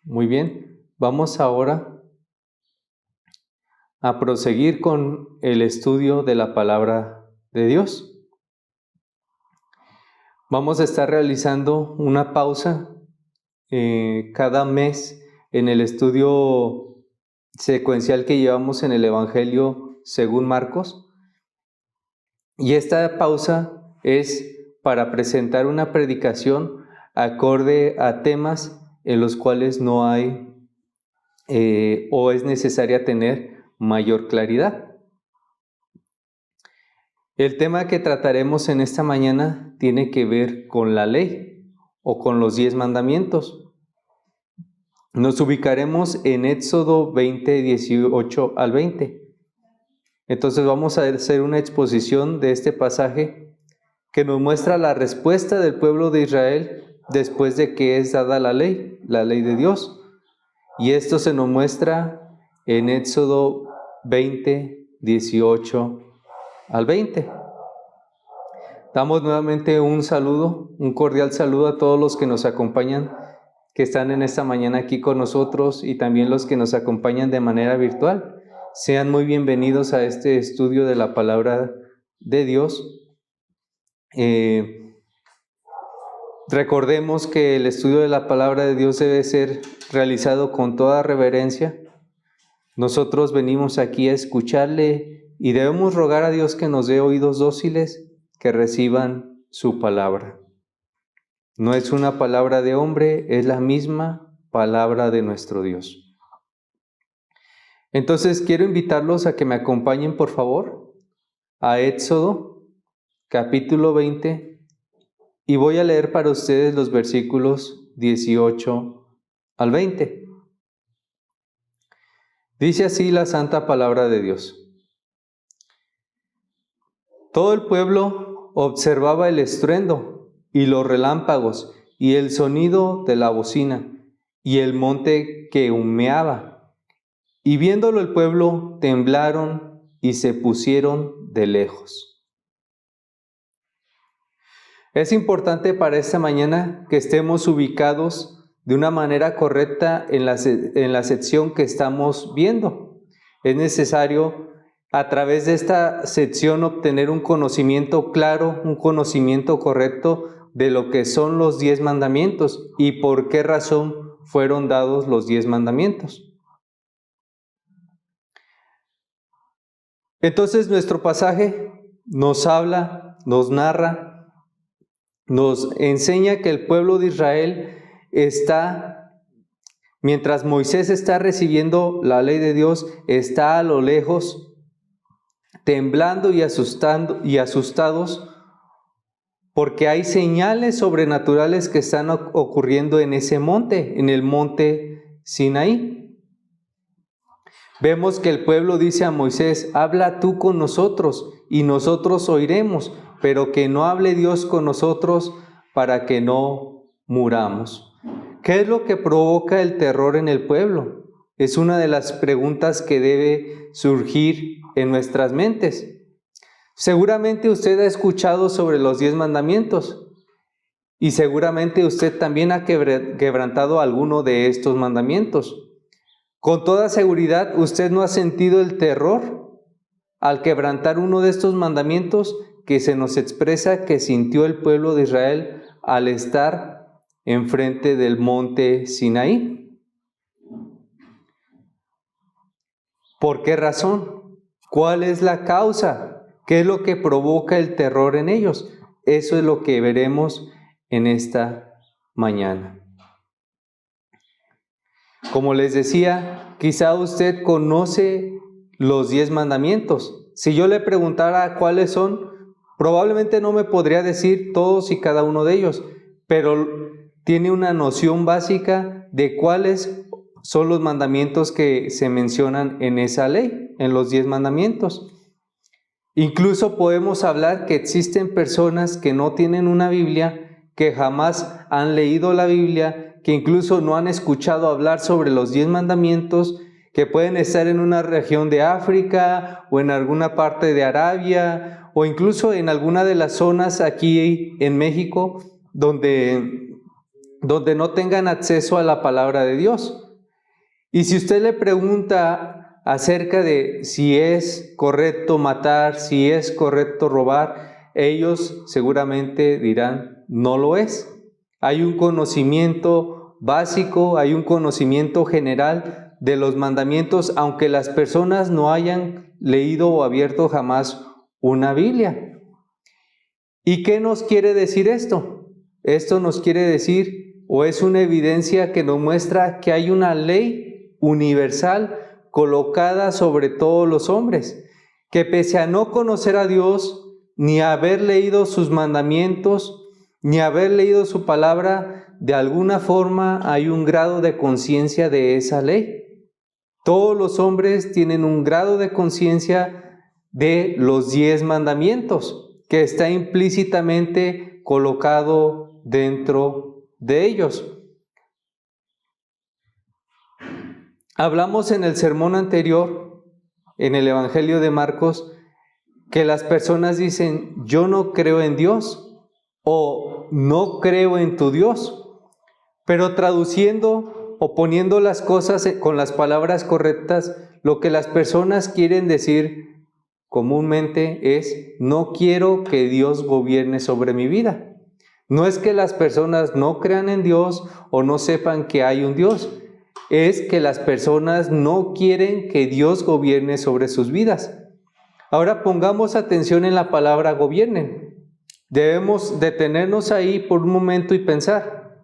Muy bien, vamos ahora a proseguir con el estudio de la palabra de Dios. Vamos a estar realizando una pausa cada mes en el estudio secuencial que llevamos en el Evangelio según Marcos. Y esta pausa es para presentar una predicación acorde a temas en los cuales no hay o es necesaria tener mayor claridad. El tema que trataremos en esta mañana tiene que ver con la ley o con los 10 mandamientos. Nos ubicaremos en Éxodo 20, 18 al 20. Entonces vamos a hacer una exposición de este pasaje que nos muestra la respuesta del pueblo de Israel después de que es dada la ley de Dios. Y esto se nos muestra en Éxodo 20, 18 al 20. Damos nuevamente un saludo, un cordial saludo a todos los que nos acompañan, que están en esta mañana aquí con nosotros y también los que nos acompañan de manera virtual. Sean muy bienvenidos a este estudio de la palabra de Dios. Recordemos que el estudio de la palabra de Dios debe ser realizado con toda reverencia. Nosotros venimos aquí a escucharle y debemos rogar a Dios que nos dé oídos dóciles que reciban su palabra. No es una palabra de hombre, es la misma palabra de nuestro Dios. Entonces quiero invitarlos a que me acompañen, por favor, a Éxodo, capítulo 20, y voy a leer para ustedes los versículos 18 al 20. Dice así la santa palabra de Dios. Todo el pueblo observaba el estruendo y los relámpagos y el sonido de la bocina y el monte que humeaba. Y viéndolo el pueblo temblaron y se pusieron de lejos. Es importante para esta mañana que estemos ubicados de una manera correcta en la sección que estamos viendo. Es necesario a través de esta sección obtener un conocimiento claro, un conocimiento correcto de lo que son los 10 mandamientos y por qué razón fueron dados los 10 mandamientos. Entonces nuestro pasaje nos habla, nos narra, nos enseña que el pueblo de Israel está, mientras Moisés está recibiendo la ley de Dios, está a lo lejos, temblando y asustados, porque hay señales sobrenaturales que están ocurriendo en ese monte, en el monte Sinaí. Vemos que el pueblo dice a Moisés, habla tú con nosotros y nosotros oiremos, pero que no hable Dios con nosotros para que no muramos. ¿Qué es lo que provoca el terror en el pueblo? Es una de las preguntas que debe surgir en nuestras mentes. Seguramente usted ha escuchado sobre los 10 mandamientos y seguramente usted también ha quebrantado alguno de estos mandamientos. Con toda seguridad, usted no ha sentido el terror al quebrantar uno de estos mandamientos que se nos expresa que sintió el pueblo de Israel al estar enfrente del monte Sinaí. ¿Por qué razón? ¿Cuál es la causa? ¿Qué es lo que provoca el terror en ellos? Eso es lo que veremos en esta mañana. Como les decía, quizá usted conoce los 10 mandamientos. Si yo le preguntara cuáles son, probablemente no me podría decir todos y cada uno de ellos, pero tiene una noción básica de cuáles son los mandamientos que se mencionan en esa ley, en los 10 mandamientos. Incluso podemos hablar que existen personas que no tienen una Biblia, que jamás han leído la Biblia, que incluso no han escuchado hablar sobre los 10 mandamientos, que pueden estar en una región de África o en alguna parte de Arabia o incluso en alguna de las zonas aquí en México donde donde no tengan acceso a la palabra de Dios. Y si usted le pregunta acerca de si es correcto matar, si es correcto robar, ellos seguramente dirán, no lo es. Hay un conocimiento básico, hay un conocimiento general de los mandamientos, aunque las personas no hayan leído o abierto jamás una Biblia. ¿Y qué nos quiere decir esto? Esto nos quiere decir, o es una evidencia que nos muestra que hay una ley universal colocada sobre todos los hombres, que pese a no conocer a Dios, ni haber leído sus mandamientos, ni haber leído su palabra, de alguna forma hay un grado de conciencia de esa ley. Todos los hombres tienen un grado de conciencia de los 10 mandamientos, que está implícitamente colocado dentro de ellos. Hablamos en el sermón anterior, en el Evangelio de Marcos, que las personas dicen, yo no creo en Dios o no creo en tu Dios, pero traduciendo o poniendo las cosas con las palabras correctas, lo que las personas quieren decir comúnmente es, no quiero que Dios gobierne sobre mi vida. No es que las personas no crean en Dios o no sepan que hay un Dios, es que las personas no quieren que Dios gobierne sobre sus vidas. Ahora pongamos atención en la palabra gobiernen. Debemos detenernos ahí por un momento y pensar,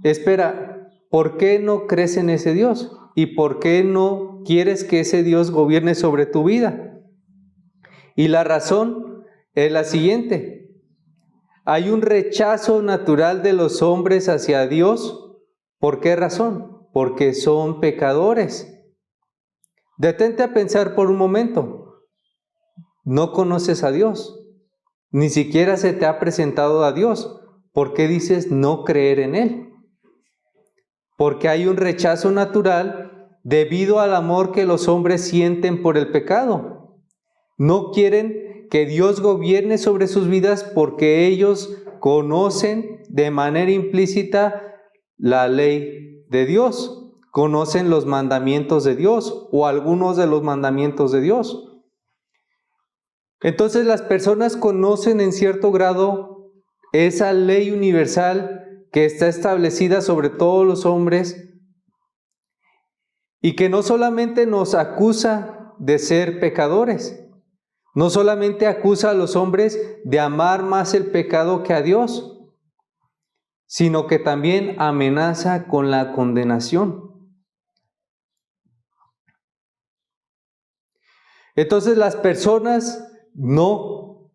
espera, ¿por qué no crees en ese Dios? ¿Y por qué no quieres que ese Dios gobierne sobre tu vida? Y la razón es la siguiente. Hay un rechazo natural de los hombres hacia Dios. ¿Por qué razón? Porque son pecadores. Detente a pensar por un momento. No conoces a Dios. Ni siquiera se te ha presentado a Dios. ¿Por qué dices no creer en Él? Porque hay un rechazo natural debido al amor que los hombres sienten por el pecado. No quieren que Dios gobierne sobre sus vidas porque ellos conocen de manera implícita la ley de Dios, conocen los mandamientos de Dios o algunos de los mandamientos de Dios. Entonces las personas conocen en cierto grado esa ley universal que está establecida sobre todos los hombres y que no solamente nos acusa de ser pecadores, no solamente acusa a los hombres de amar más el pecado que a Dios, sino que también amenaza con la condenación. Entonces las personas no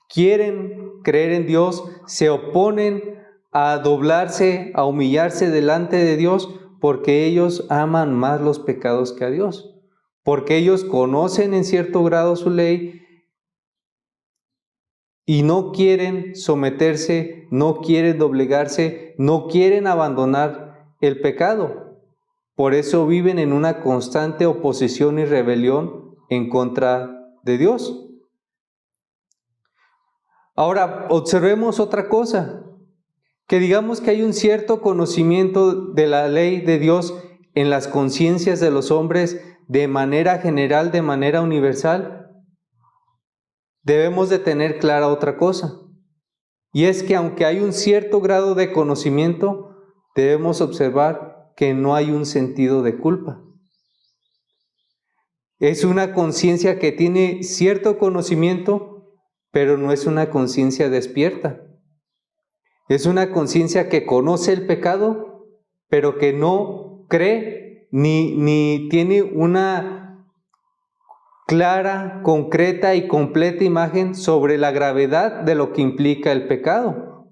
quieren creer en Dios, se oponen a doblarse, a humillarse delante de Dios, porque ellos aman más los pecados que a Dios. Porque ellos conocen en cierto grado su ley y no quieren someterse, no quieren doblegarse, no quieren abandonar el pecado. Por eso viven en una constante oposición y rebelión en contra de Dios. Ahora, observemos otra cosa, que digamos que hay un cierto conocimiento de la ley de Dios en las conciencias de los hombres de manera general, de manera universal. Debemos de tener clara otra cosa, y es que aunque hay un cierto grado de conocimiento, debemos observar que no hay un sentido de culpa. Es una conciencia que tiene cierto conocimiento, pero no es una conciencia despierta. Es una conciencia que conoce el pecado, pero que no cree ni tiene una clara, concreta y completa imagen sobre la gravedad de lo que implica el pecado.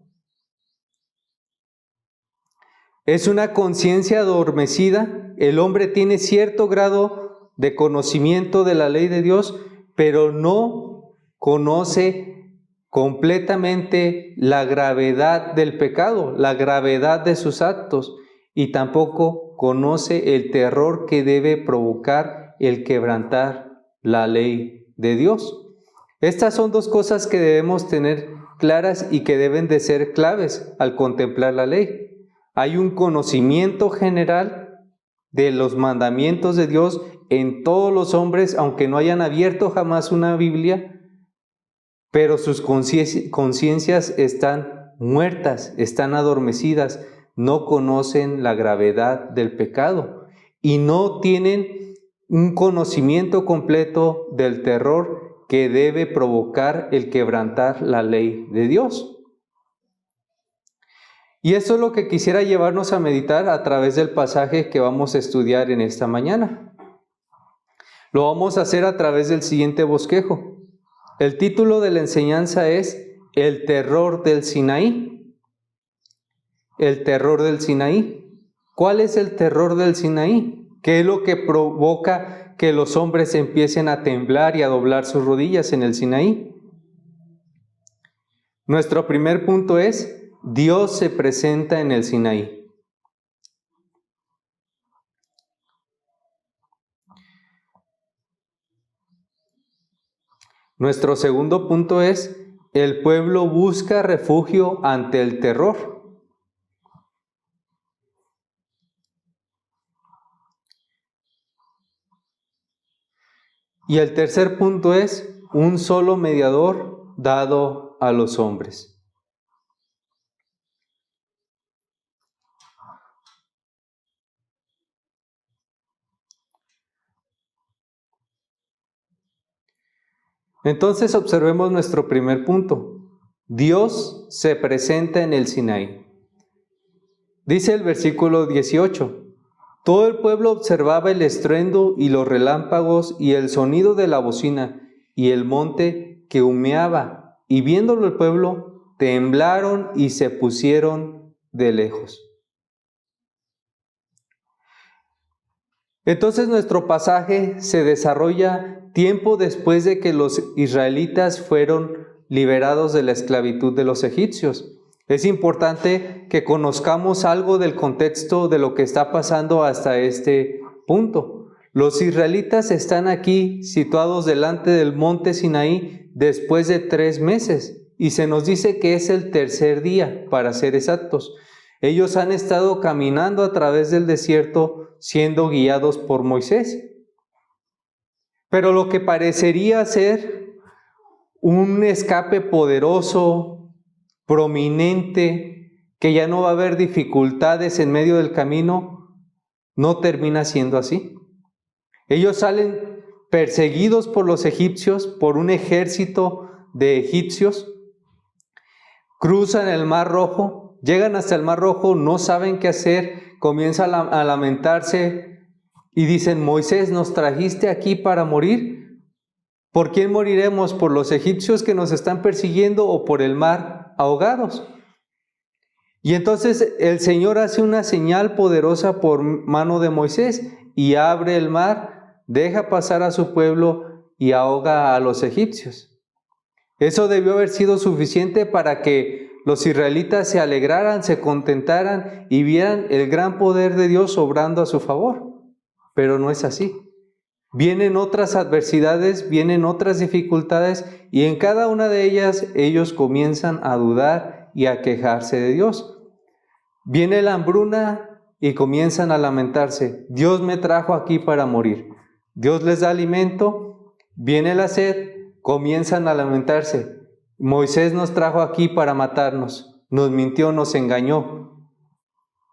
Es una conciencia adormecida. El hombre tiene cierto grado de conocimiento de la ley de Dios, pero no conoce completamente la gravedad del pecado, la gravedad de sus actos, y tampoco conoce el terror que debe provocar el quebrantar la ley de Dios. Estas son dos cosas que debemos tener claras y que deben de ser claves al contemplar la ley. Hay un conocimiento general de los mandamientos de Dios en todos los hombres, aunque no hayan abierto jamás una Biblia, pero sus conciencias están muertas, están adormecidas, no conocen la gravedad del pecado y no tienen un conocimiento completo del terror que debe provocar el quebrantar la ley de Dios. Y eso es lo que quisiera llevarnos a meditar a través del pasaje que vamos a estudiar en esta mañana. Lo vamos a hacer a través del siguiente bosquejo. El título de la enseñanza es El terror del Sinaí. El terror del Sinaí. ¿Cuál es el terror del Sinaí? ¿Qué es lo que provoca que los hombres empiecen a temblar y a doblar sus rodillas en el Sinaí? Nuestro primer punto es: Dios se presenta en el Sinaí. Nuestro segundo punto es: el pueblo busca refugio ante el terror. Y el tercer punto es: un solo mediador dado a los hombres. Entonces observemos nuestro primer punto. Dios se presenta en el Sinaí. Dice el versículo 18: todo el pueblo observaba el estruendo y los relámpagos y el sonido de la bocina y el monte que humeaba, y viéndolo el pueblo, temblaron y se pusieron de lejos. Entonces nuestro pasaje se desarrolla tiempo después de que los israelitas fueron liberados de la esclavitud de los egipcios. Es importante que conozcamos algo del contexto de lo que está pasando hasta este punto. Los israelitas están aquí situados delante del monte Sinaí después de 3 meses y se nos dice que es el tercer día, para ser exactos. Ellos han estado caminando a través del desierto siendo guiados por Moisés. Pero lo que parecería ser un escape poderoso, prominente, que ya no va a haber dificultades en medio del camino, no termina siendo así. Ellos salen perseguidos por los egipcios, por un ejército de egipcios, cruzan el Mar Rojo, llegan hasta el Mar Rojo, no saben qué hacer, comienzan a lamentarse y dicen: Moisés, ¿nos trajiste aquí para morir? ¿Por quién moriremos? ¿Por los egipcios que nos están persiguiendo o por el mar ahogados? Y entonces el Señor hace una señal poderosa por mano de Moisés y abre el mar, deja pasar a su pueblo y ahoga a los egipcios. Eso debió haber sido suficiente para que los israelitas se alegraran, se contentaran y vieran el gran poder de Dios obrando a su favor. Pero no es así. Vienen otras adversidades, vienen otras dificultades y en cada una de ellas ellos comienzan a dudar y a quejarse de Dios. Viene la hambruna y comienzan a lamentarse: Dios me trajo aquí para morir. Dios les da alimento. Viene la sed, comienzan a lamentarse: Moisés nos trajo aquí para matarnos, nos mintió, nos engañó.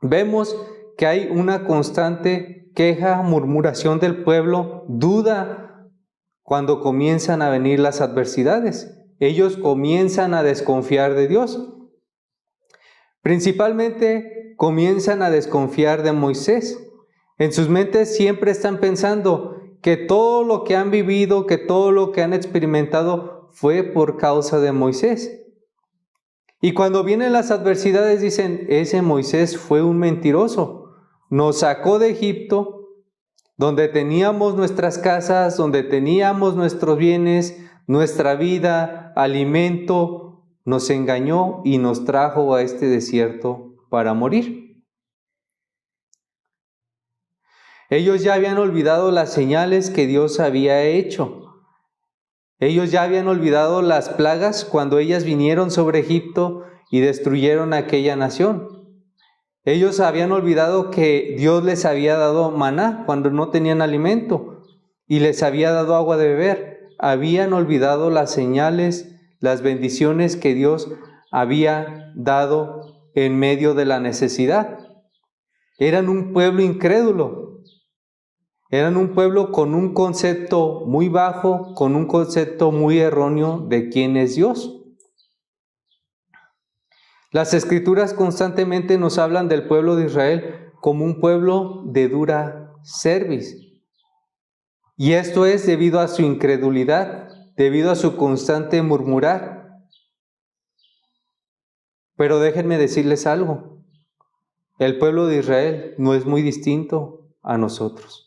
Vemos que hay una constante queja, murmuración del pueblo, duda cuando comienzan a venir las adversidades. Ellos comienzan a desconfiar de Dios. Principalmente comienzan a desconfiar de Moisés. En sus mentes siempre están pensando que todo lo que han vivido, que todo lo que han experimentado fue por causa de Moisés. Y cuando vienen las adversidades dicen: ese Moisés fue un mentiroso. Nos sacó de Egipto, donde teníamos nuestras casas, donde teníamos nuestros bienes, nuestra vida, alimento, nos engañó y nos trajo a este desierto para morir. Ellos ya habían olvidado las señales que Dios había hecho. Ellos ya habían olvidado las plagas cuando ellas vinieron sobre Egipto y destruyeron aquella nación. Ellos habían olvidado que Dios les había dado maná cuando no tenían alimento y les había dado agua de beber. Habían olvidado las señales, las bendiciones que Dios había dado en medio de la necesidad. Eran un pueblo incrédulo. Eran un pueblo con un concepto muy bajo, con un concepto muy erróneo de quién es Dios. Las Escrituras constantemente nos hablan del pueblo de Israel como un pueblo de dura cerviz. Y esto es debido a su incredulidad, debido a su constante murmurar. Pero déjenme decirles algo. El pueblo de Israel no es muy distinto a nosotros.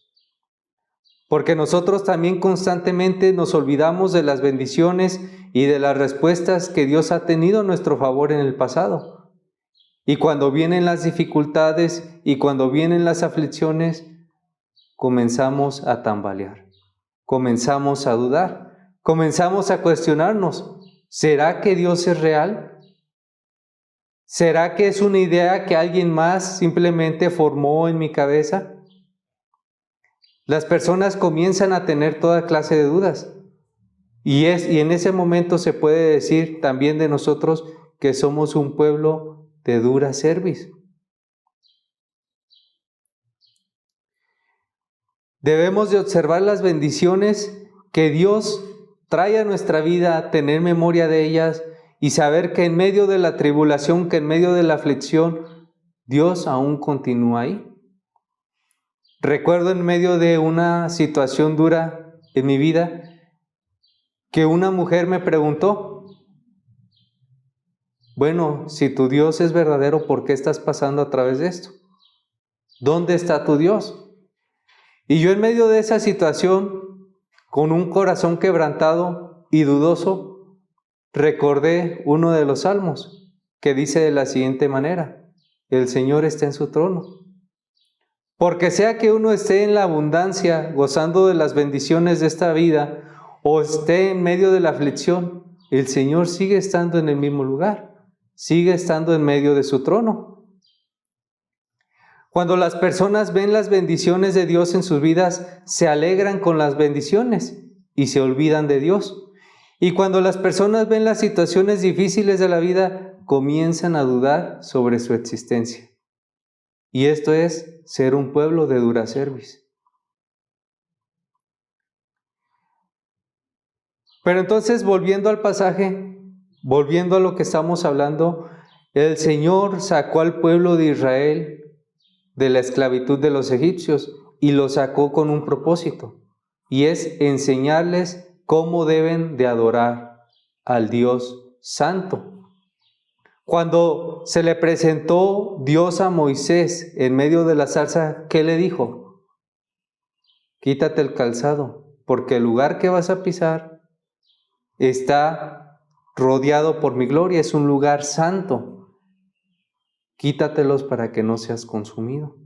Porque nosotros también constantemente nos olvidamos de las bendiciones y de las respuestas que Dios ha tenido a nuestro favor en el pasado. Y cuando vienen las dificultades y cuando vienen las aflicciones, comenzamos a tambalear, comenzamos a dudar, comenzamos a cuestionarnos. ¿Será que Dios es real? ¿Será que es una idea que alguien más simplemente formó en mi cabeza? Las personas comienzan a tener toda clase de dudas. Y en ese momento se puede decir también de nosotros que somos un pueblo de dura cerviz. Debemos de observar las bendiciones que Dios trae a nuestra vida, tener memoria de ellas y saber que en medio de la tribulación, que en medio de la aflicción, Dios aún continúa ahí. Recuerdo en medio de una situación dura en mi vida que una mujer me preguntó, bueno, si tu Dios es verdadero, ¿por qué estás pasando a través de esto? ¿Dónde está tu Dios? Y yo en medio de esa situación, con un corazón quebrantado y dudoso, recordé uno de los salmos que dice de la siguiente manera: el Señor está en su trono. Porque sea que uno esté en la abundancia, gozando de las bendiciones de esta vida, o esté en medio de la aflicción, el Señor sigue estando en el mismo lugar, sigue estando en medio de su trono. Cuando las personas ven las bendiciones de Dios en sus vidas, se alegran con las bendiciones y se olvidan de Dios. Y cuando las personas ven las situaciones difíciles de la vida, comienzan a dudar sobre su existencia. Y esto es ser un pueblo de dura cerviz. Pero entonces, volviendo al pasaje, volviendo a lo que estamos hablando, el Señor sacó al pueblo de Israel de la esclavitud de los egipcios y lo sacó con un propósito, y es enseñarles cómo deben de adorar al Dios Santo. Cuando se le presentó Dios a Moisés en medio de la zarza, ¿qué le dijo? Quítate el calzado, porque el lugar que vas a pisar está rodeado por mi gloria, es un lugar santo. Quítatelos para que no seas consumido.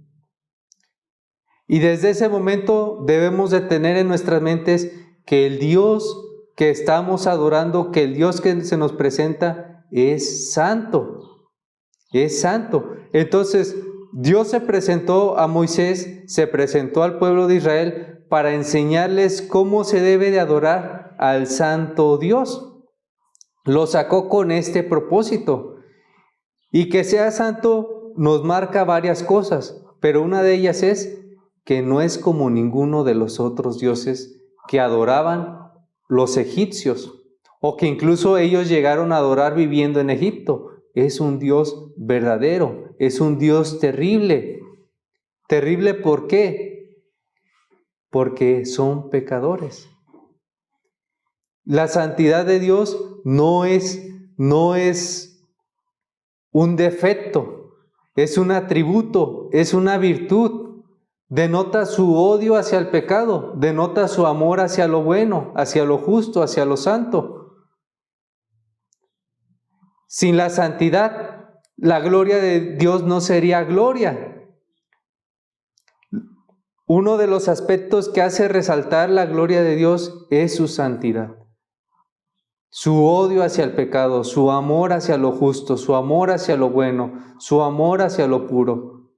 Y desde ese momento debemos de tener en nuestras mentes que el Dios que estamos adorando, que el Dios que se nos presenta es santo, es santo. Entonces, Dios se presentó a Moisés, se presentó al pueblo de Israel para enseñarles cómo se debe de adorar al santo Dios. Lo sacó con este propósito. Y que sea santo nos marca varias cosas, pero una de ellas es que no es como ninguno de los otros dioses que adoraban los egipcios, o que incluso ellos llegaron a adorar viviendo en Egipto. Es un Dios verdadero, es un Dios terrible. ¿Terrible por qué? Porque son pecadores. La santidad de Dios no es un defecto, es un atributo, es una virtud. Denota su odio hacia el pecado, denota su amor hacia lo bueno, hacia lo justo, hacia lo santo. Sin la santidad, la gloria de Dios no sería gloria. Uno de los aspectos que hace resaltar la gloria de Dios es su santidad. su odio hacia el pecado, su amor hacia lo justo, su amor hacia lo bueno, su amor hacia lo puro.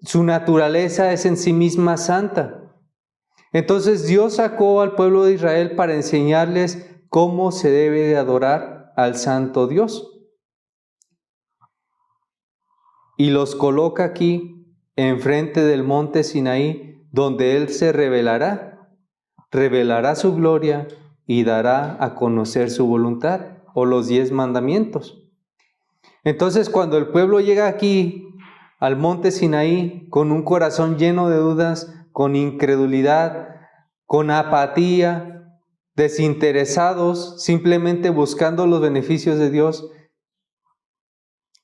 Su naturaleza es en sí misma santa. Entonces Dios sacó al pueblo de Israel para enseñarles cómo se debe de adorar al santo Dios. Y los coloca aquí, enfrente del monte Sinaí, donde Él se revelará su gloria y dará a conocer su voluntad, o los 10 mandamientos. Entonces, cuando el pueblo llega aquí, al monte Sinaí, con un corazón lleno de dudas, con incredulidad, con apatía, desinteresados, simplemente buscando los beneficios de Dios,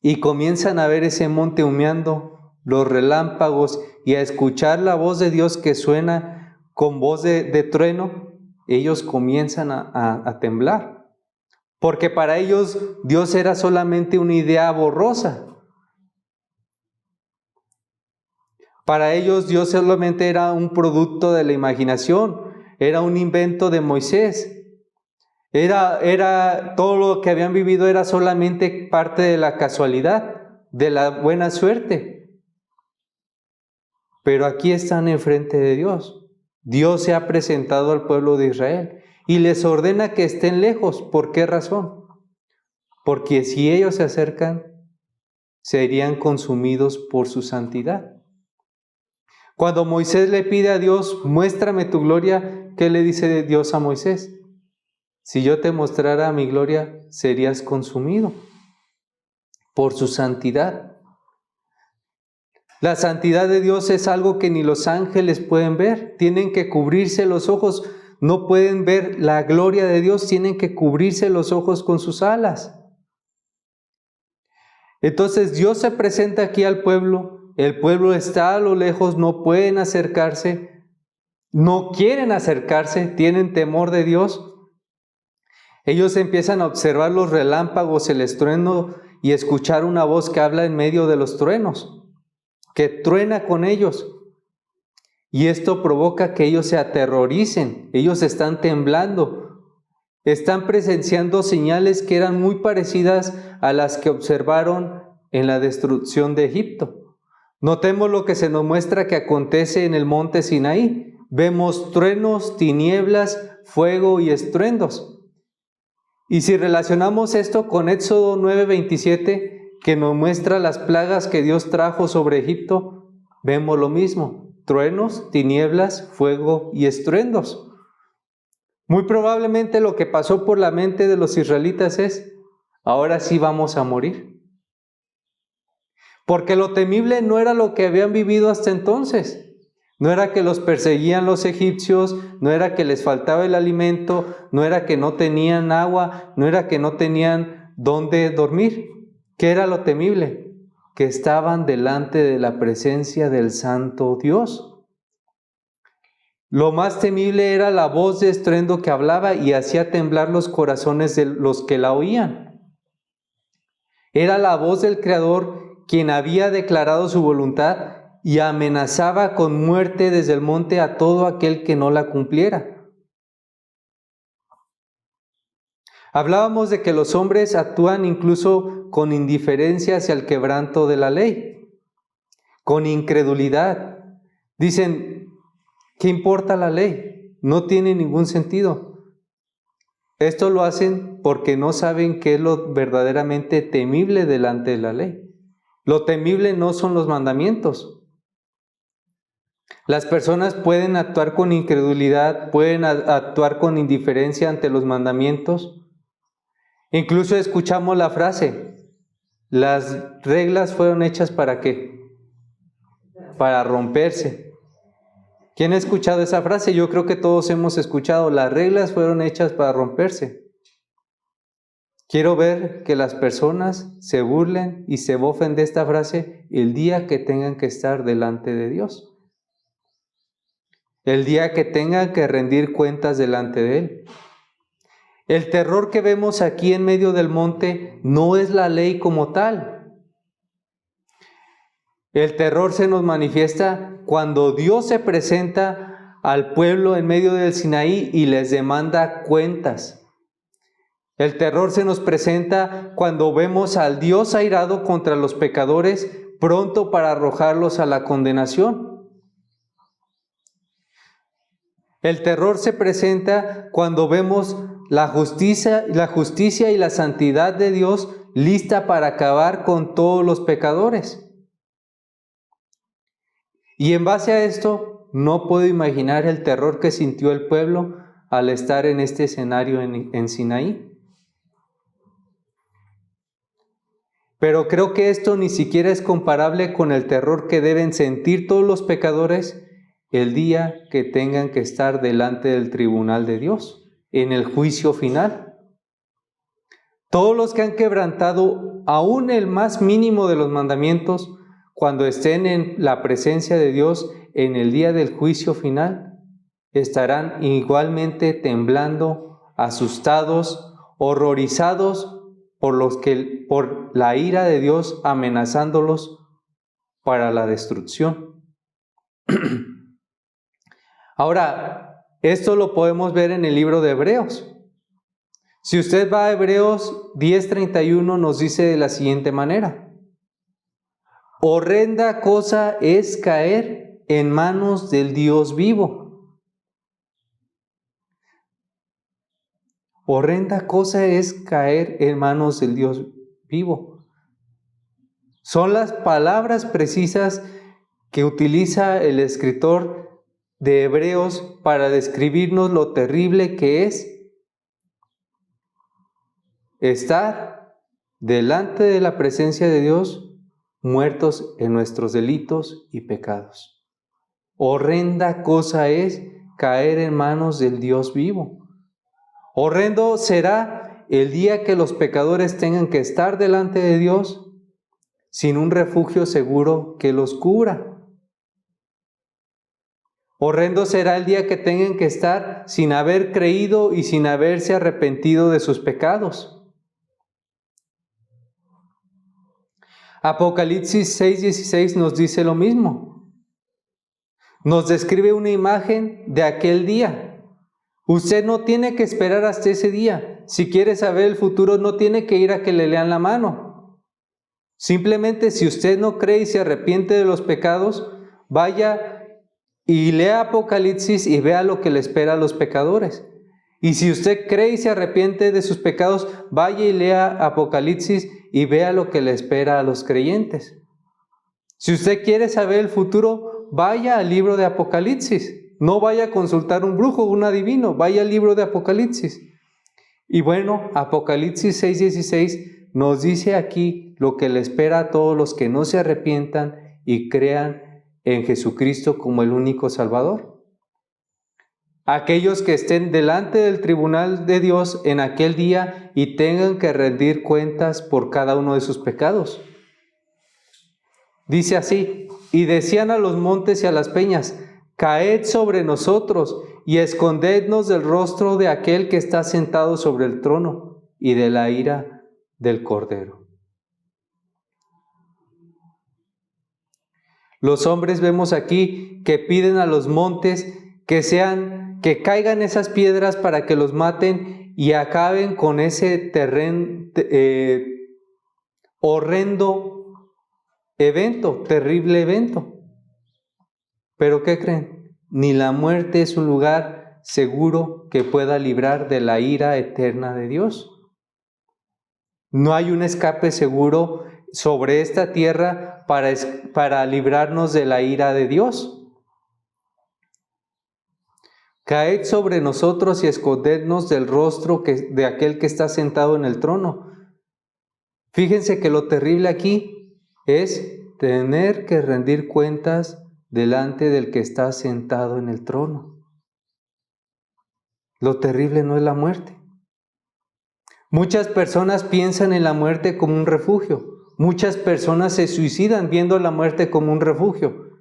y comienzan a ver ese monte humeando, los relámpagos, y a escuchar la voz de Dios que suena con voz de trueno, ellos comienzan a temblar. Porque para ellos Dios era solamente una idea borrosa. Para ellos Dios solamente era un producto de la imaginación, era un invento de Moisés. Era todo lo que habían vivido era solamente parte de la casualidad, de la buena suerte. Pero aquí están enfrente de Dios. Dios se ha presentado al pueblo de Israel y les ordena que estén lejos. ¿Por qué razón? Porque si ellos se acercan, serían consumidos por su santidad. Cuando Moisés le pide a Dios, muéstrame tu gloria, ¿qué le dice Dios a Moisés? Si yo te mostrara mi gloria, serías consumido por su santidad. La santidad de Dios es algo que ni los ángeles pueden ver. Tienen que cubrirse los ojos. No pueden ver la gloria de Dios. Tienen que cubrirse los ojos con sus alas. Entonces Dios se presenta aquí al pueblo. El pueblo está a lo lejos. No pueden acercarse. No quieren acercarse. Tienen temor de Dios. Ellos empiezan a observar los relámpagos, el estruendo y escuchar una voz que habla en medio de los truenos, que truena con ellos. Y esto provoca que ellos se aterroricen, ellos están temblando, están presenciando señales que eran muy parecidas a las que observaron en la destrucción de Egipto. Notemos lo que se nos muestra que acontece en el monte Sinaí. Vemos truenos, tinieblas, fuego y estruendos. Y si relacionamos esto con Éxodo 9:27, que nos muestra las plagas que Dios trajo sobre Egipto, vemos lo mismo: truenos, tinieblas, fuego y estruendos. Muy probablemente lo que pasó por la mente de los israelitas es: ahora sí vamos a morir. Porque lo temible no era lo que habían vivido hasta entonces. No era que los perseguían los egipcios, no era que les faltaba el alimento, no era que no tenían agua, no era que no tenían dónde dormir. ¿Qué era lo temible? Que estaban delante de la presencia del santo Dios. Lo más temible era la voz de estruendo que hablaba y hacía temblar los corazones de los que la oían. Era la voz del Creador quien había declarado su voluntad y amenazaba con muerte desde el monte a todo aquel que no la cumpliera. Hablábamos de que los hombres actúan incluso con indiferencia hacia el quebranto de la ley, con incredulidad. Dicen, ¿qué importa la ley? No tiene ningún sentido. Esto lo hacen porque no saben qué es lo verdaderamente temible delante de la ley. Lo temible no son los mandamientos. Las personas pueden actuar con incredulidad, pueden actuar con indiferencia ante los mandamientos. Incluso escuchamos la frase: las reglas fueron hechas ¿para qué? Para romperse. ¿Quién ha escuchado esa frase? Yo creo que todos hemos escuchado: las reglas fueron hechas para romperse. Quiero ver que las personas se burlen y se mofen de esta frase el día que tengan que estar delante de Dios. El día que tengan que rendir cuentas delante de Él. El terror que vemos aquí en medio del monte no es la ley como tal. El terror se nos manifiesta cuando Dios se presenta al pueblo en medio del Sinaí y les demanda cuentas. El terror se nos presenta cuando vemos al Dios airado contra los pecadores, pronto para arrojarlos a la condenación. El terror se presenta cuando vemos la justicia y la santidad de Dios lista para acabar con todos los pecadores. Y en base a esto, no puedo imaginar el terror que sintió el pueblo al estar en este escenario en Sinaí. Pero creo que esto ni siquiera es comparable con el terror que deben sentir todos los pecadores el día que tengan que estar delante del tribunal de Dios, en el juicio final. Todos los que han quebrantado aún el más mínimo de los mandamientos, cuando estén en la presencia de Dios en el día del juicio final, estarán igualmente temblando, asustados, horrorizados por la ira de Dios amenazándolos para la destrucción. Ahora, esto lo podemos ver en el libro de Hebreos. Si usted va a Hebreos 10:31, nos dice de la siguiente manera: horrenda cosa es caer en manos del Dios vivo. Horrenda cosa es caer en manos del Dios vivo. Son las palabras precisas que utiliza el escritor de Hebreos para describirnos lo terrible que es estar delante de la presencia de Dios muertos en nuestros delitos y pecados. Horrenda cosa es caer en manos del Dios vivo. Horrendo será el día que los pecadores tengan que estar delante de Dios sin un refugio seguro que los cubra. Horrendo será el día que tengan que estar sin haber creído y sin haberse arrepentido de sus pecados. Apocalipsis 6:16 nos dice lo mismo. Nos describe una imagen de aquel día. Usted no tiene que esperar hasta ese día. Si quiere saber el futuro, no tiene que ir a que le lean la mano. Simplemente, si usted no cree y se arrepiente de los pecados, vaya y lea Apocalipsis y vea lo que le espera a los pecadores. Y si usted cree y se arrepiente de sus pecados, vaya y lea Apocalipsis y vea lo que le espera a los creyentes. Si usted quiere saber el futuro, vaya al libro de Apocalipsis. No vaya a consultar un brujo o un adivino, vaya al libro de Apocalipsis. Y bueno, Apocalipsis 6:16 nos dice aquí lo que le espera a todos los que no se arrepientan y crean en Jesucristo como el único Salvador. Aquellos que estén delante del tribunal de Dios en aquel día y tengan que rendir cuentas por cada uno de sus pecados. Dice así: y decían a los montes y a las peñas: caed sobre nosotros y escondednos del rostro de aquel que está sentado sobre el trono y de la ira del Cordero. Los hombres vemos aquí que piden a los montes que caigan esas piedras para que los maten y acaben con ese horrendo evento, terrible evento. ¿Pero qué creen? Ni la muerte es un lugar seguro que pueda librar de la ira eterna de Dios. No hay un escape seguro sobre esta tierra para librarnos de la ira de Dios. Caed sobre nosotros y escondednos del rostro de aquel que está sentado en el trono. Fíjense que lo terrible aquí es tener que rendir cuentas delante del que está sentado en el trono. Lo terrible no es la muerte. Muchas personas piensan en la muerte como un refugio. Muchas personas se suicidan viendo la muerte como un refugio.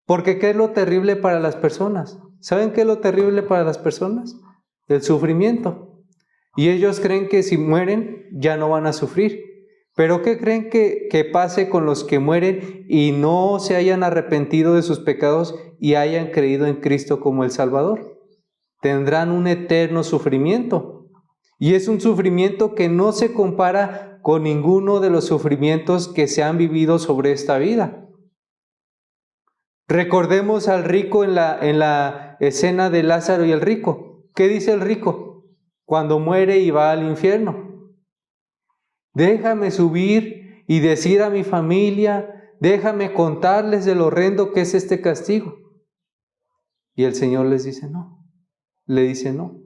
Porque ¿qué es lo terrible para las personas? ¿Saben qué es lo terrible para las personas? El sufrimiento. Y ellos creen que si mueren ya no van a sufrir. Pero ¿qué creen que pase con los que mueren y no se hayan arrepentido de sus pecados y hayan creído en Cristo como el Salvador? Tendrán un eterno sufrimiento. Y es un sufrimiento que no se compara con ninguno de los sufrimientos que se han vivido sobre esta vida. Recordemos al rico en la escena de Lázaro y el rico. ¿Qué dice el rico cuando muere y va al infierno? Déjame subir y decir a mi familia, déjame contarles de lo horrendo que es este castigo. Y el Señor les dice no, le dice no.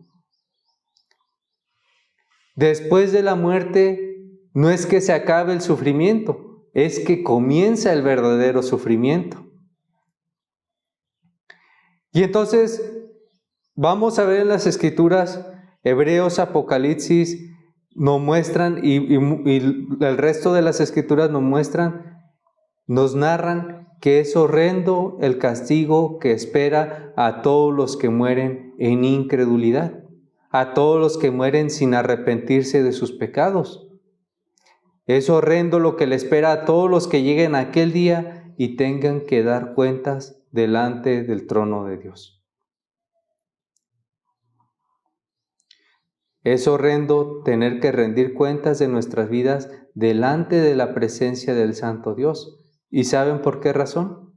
Después de la muerte no es que se acabe el sufrimiento, es que comienza el verdadero sufrimiento. Y entonces vamos a ver en las Escrituras, Hebreos, Apocalipsis, nos muestran y el resto de las Escrituras nos narran que es horrendo el castigo que espera a todos los que mueren en incredulidad, a todos los que mueren sin arrepentirse de sus pecados. Es horrendo lo que le espera a todos los que lleguen a aquel día y tengan que dar cuentas delante del trono de Dios. Es horrendo tener que rendir cuentas de nuestras vidas delante de la presencia del Santo Dios. ¿Y saben por qué razón?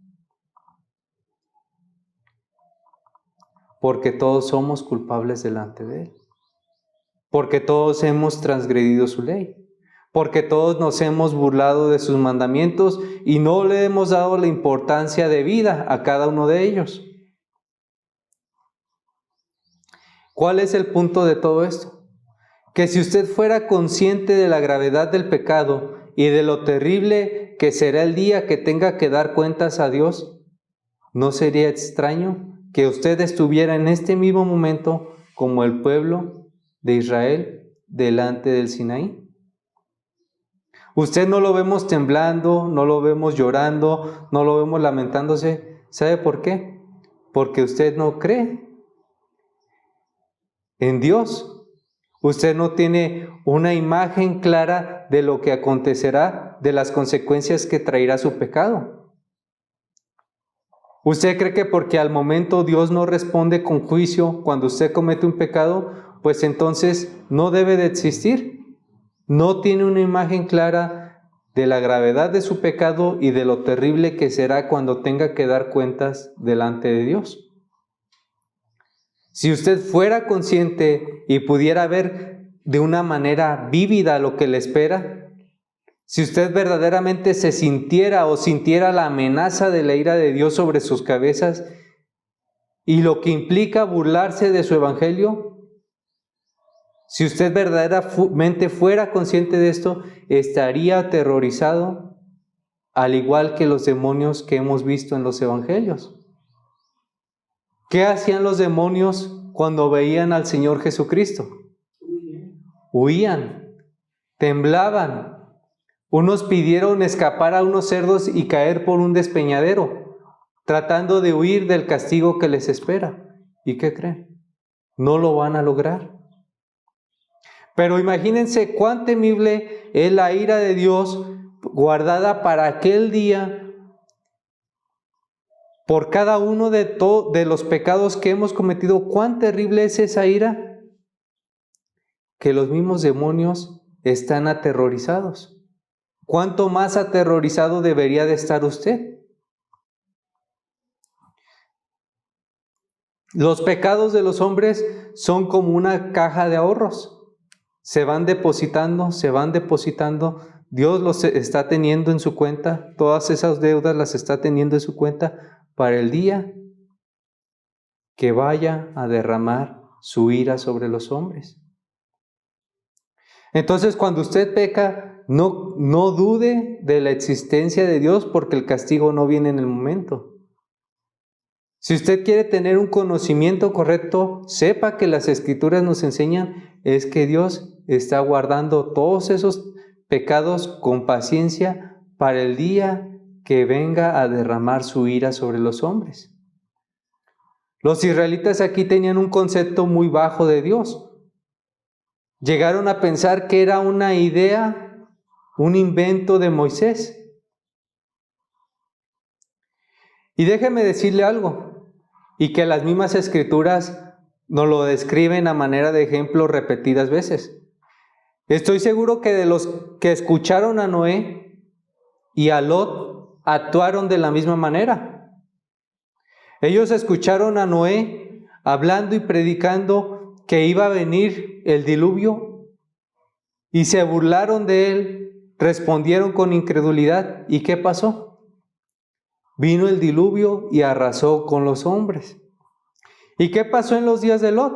Porque todos somos culpables delante de Él. Porque todos hemos transgredido su ley. Porque todos nos hemos burlado de sus mandamientos y no le hemos dado la importancia de vida a cada uno de ellos. ¿Cuál es el punto de todo esto? Que si usted fuera consciente de la gravedad del pecado y de lo terrible que será el día que tenga que dar cuentas a Dios, ¿no sería extraño que usted estuviera en este mismo momento como el pueblo de Israel delante del Sinaí? Usted no lo vemos temblando, no lo vemos llorando, no lo vemos lamentándose. ¿Sabe por qué? Porque usted no cree en Dios. Usted no tiene una imagen clara de lo que acontecerá, de las consecuencias que traerá su pecado. ¿Usted cree que porque al momento Dios no responde con juicio cuando usted comete un pecado, pues entonces no debe de existir? No tiene una imagen clara de la gravedad de su pecado y de lo terrible que será cuando tenga que dar cuentas delante de Dios. Si usted fuera consciente y pudiera ver de una manera vívida lo que le espera, si usted verdaderamente se sintiera o sintiera la amenaza de la ira de Dios sobre sus cabezas y lo que implica burlarse de su evangelio, si usted verdaderamente fuera consciente de esto, estaría aterrorizado, al igual que los demonios que hemos visto en los evangelios. ¿Qué hacían los demonios cuando veían al Señor Jesucristo? Huían, temblaban. Unos pidieron escapar a unos cerdos y caer por un despeñadero, tratando de huir del castigo que les espera. ¿Y qué creen? No lo van a lograr. Pero imagínense cuán temible es la ira de Dios guardada para aquel día por cada uno de los pecados que hemos cometido. ¿Cuán terrible es esa ira? Que los mismos demonios están aterrorizados. ¿Cuánto más aterrorizado debería de estar usted? Los pecados de los hombres son como una caja de ahorros. Se van depositando, se van depositando. Dios los está teniendo en su cuenta. Todas esas deudas las está teniendo en su cuenta para el día que vaya a derramar su ira sobre los hombres. Entonces, cuando usted peca, no dude de la existencia de Dios, porque el castigo no viene en el momento. Si usted quiere tener un conocimiento correcto, sepa que las Escrituras nos enseñan es que Dios está guardando todos esos pecados con paciencia para el día que venga a derramar su ira sobre los hombres. Los israelitas aquí tenían un concepto muy bajo de Dios. Llegaron a pensar que era una idea, un invento de Moisés. Y déjeme decirle algo, y que las mismas Escrituras nos lo describen a manera de ejemplo repetidas veces. Estoy seguro que de los que escucharon a Noé y a Lot actuaron de la misma manera. Ellos escucharon a Noé hablando y predicando que iba a venir el diluvio y se burlaron de él, respondieron con incredulidad. ¿Y qué pasó? Vino el diluvio y arrasó con los hombres. ¿Y qué pasó en los días de Lot?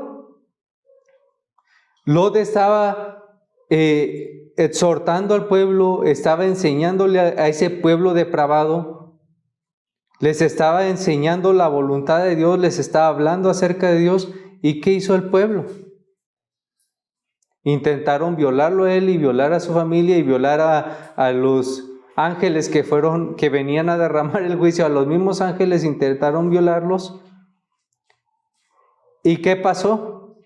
Lot estaba exhortando al pueblo, estaba enseñándole a ese pueblo depravado, les estaba enseñando la voluntad de Dios, les estaba hablando acerca de Dios. ¿Y qué hizo el pueblo? Intentaron violarlo a él y violar a su familia y violar a los ángeles que venían a derramar el juicio. A los mismos ángeles intentaron violarlos. ¿Y qué pasó?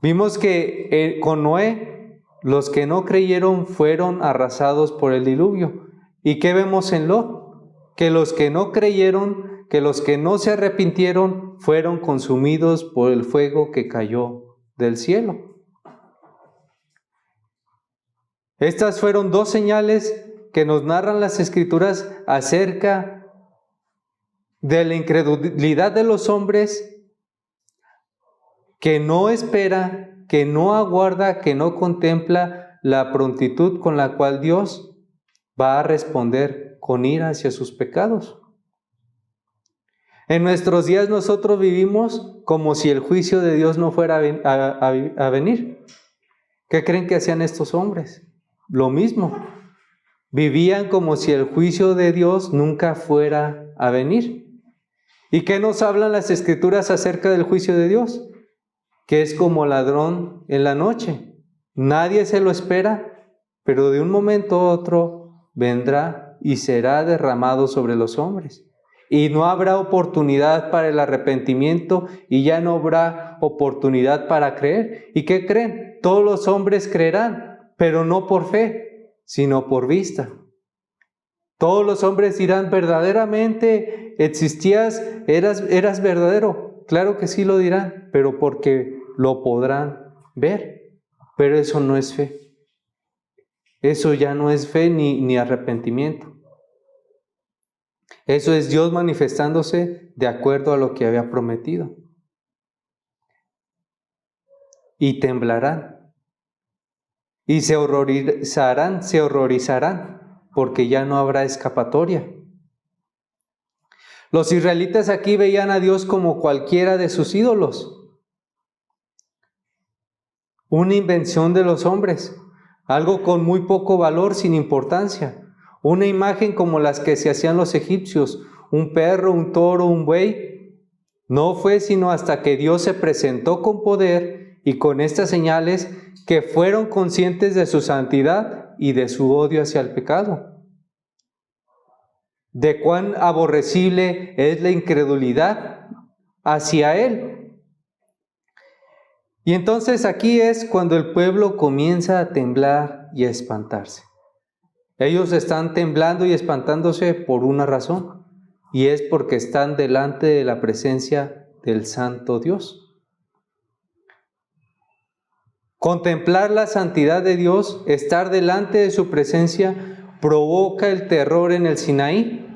Vimos que con Noé, los que no creyeron fueron arrasados por el diluvio. ¿Y qué vemos en Lot? Que los que no creyeron, que los que no se arrepintieron, fueron consumidos por el fuego que cayó del cielo. Estas fueron dos señales que nos narran las Escrituras acerca de la incredulidad de los hombres, que no espera, que no aguarda, que no contempla la prontitud con la cual Dios va a responder con ira hacia sus pecados. En nuestros días nosotros vivimos como si el juicio de Dios no fuera a venir. ¿Qué creen que hacían estos hombres? Lo mismo. Vivían como si el juicio de Dios nunca fuera a venir. ¿Y qué nos hablan las Escrituras acerca del juicio de Dios? Que es como ladrón en la noche. Nadie se lo espera, pero de un momento a otro vendrá y será derramado sobre los hombres. Y no habrá oportunidad para el arrepentimiento y ya no habrá oportunidad para creer. ¿Y qué creen? Todos los hombres creerán, pero no por fe, sino por vista. Todos los hombres dirán, ¿verdaderamente existías? ¿Eras verdadero? Claro que sí lo dirán, pero porque lo podrán ver. Pero eso no es fe. Eso ya no es fe ni arrepentimiento. Eso es Dios manifestándose de acuerdo a lo que había prometido. Y temblarán. Y se horrorizarán, porque ya no habrá escapatoria. Los israelitas aquí veían a Dios como cualquiera de sus ídolos. Una invención de los hombres, algo con muy poco valor, sin importancia. Una imagen como las que se hacían los egipcios, un perro, un toro, un buey. No fue sino hasta que Dios se presentó con poder y con estas señales que fueron conscientes de su santidad y de su odio hacia el pecado. De cuán aborrecible es la incredulidad hacia Él. Y entonces aquí es cuando el pueblo comienza a temblar y a espantarse. Ellos están temblando y espantándose por una razón, y es porque están delante de la presencia del Santo Dios. Contemplar la santidad de Dios, estar delante de su presencia, provoca el terror en el Sinaí.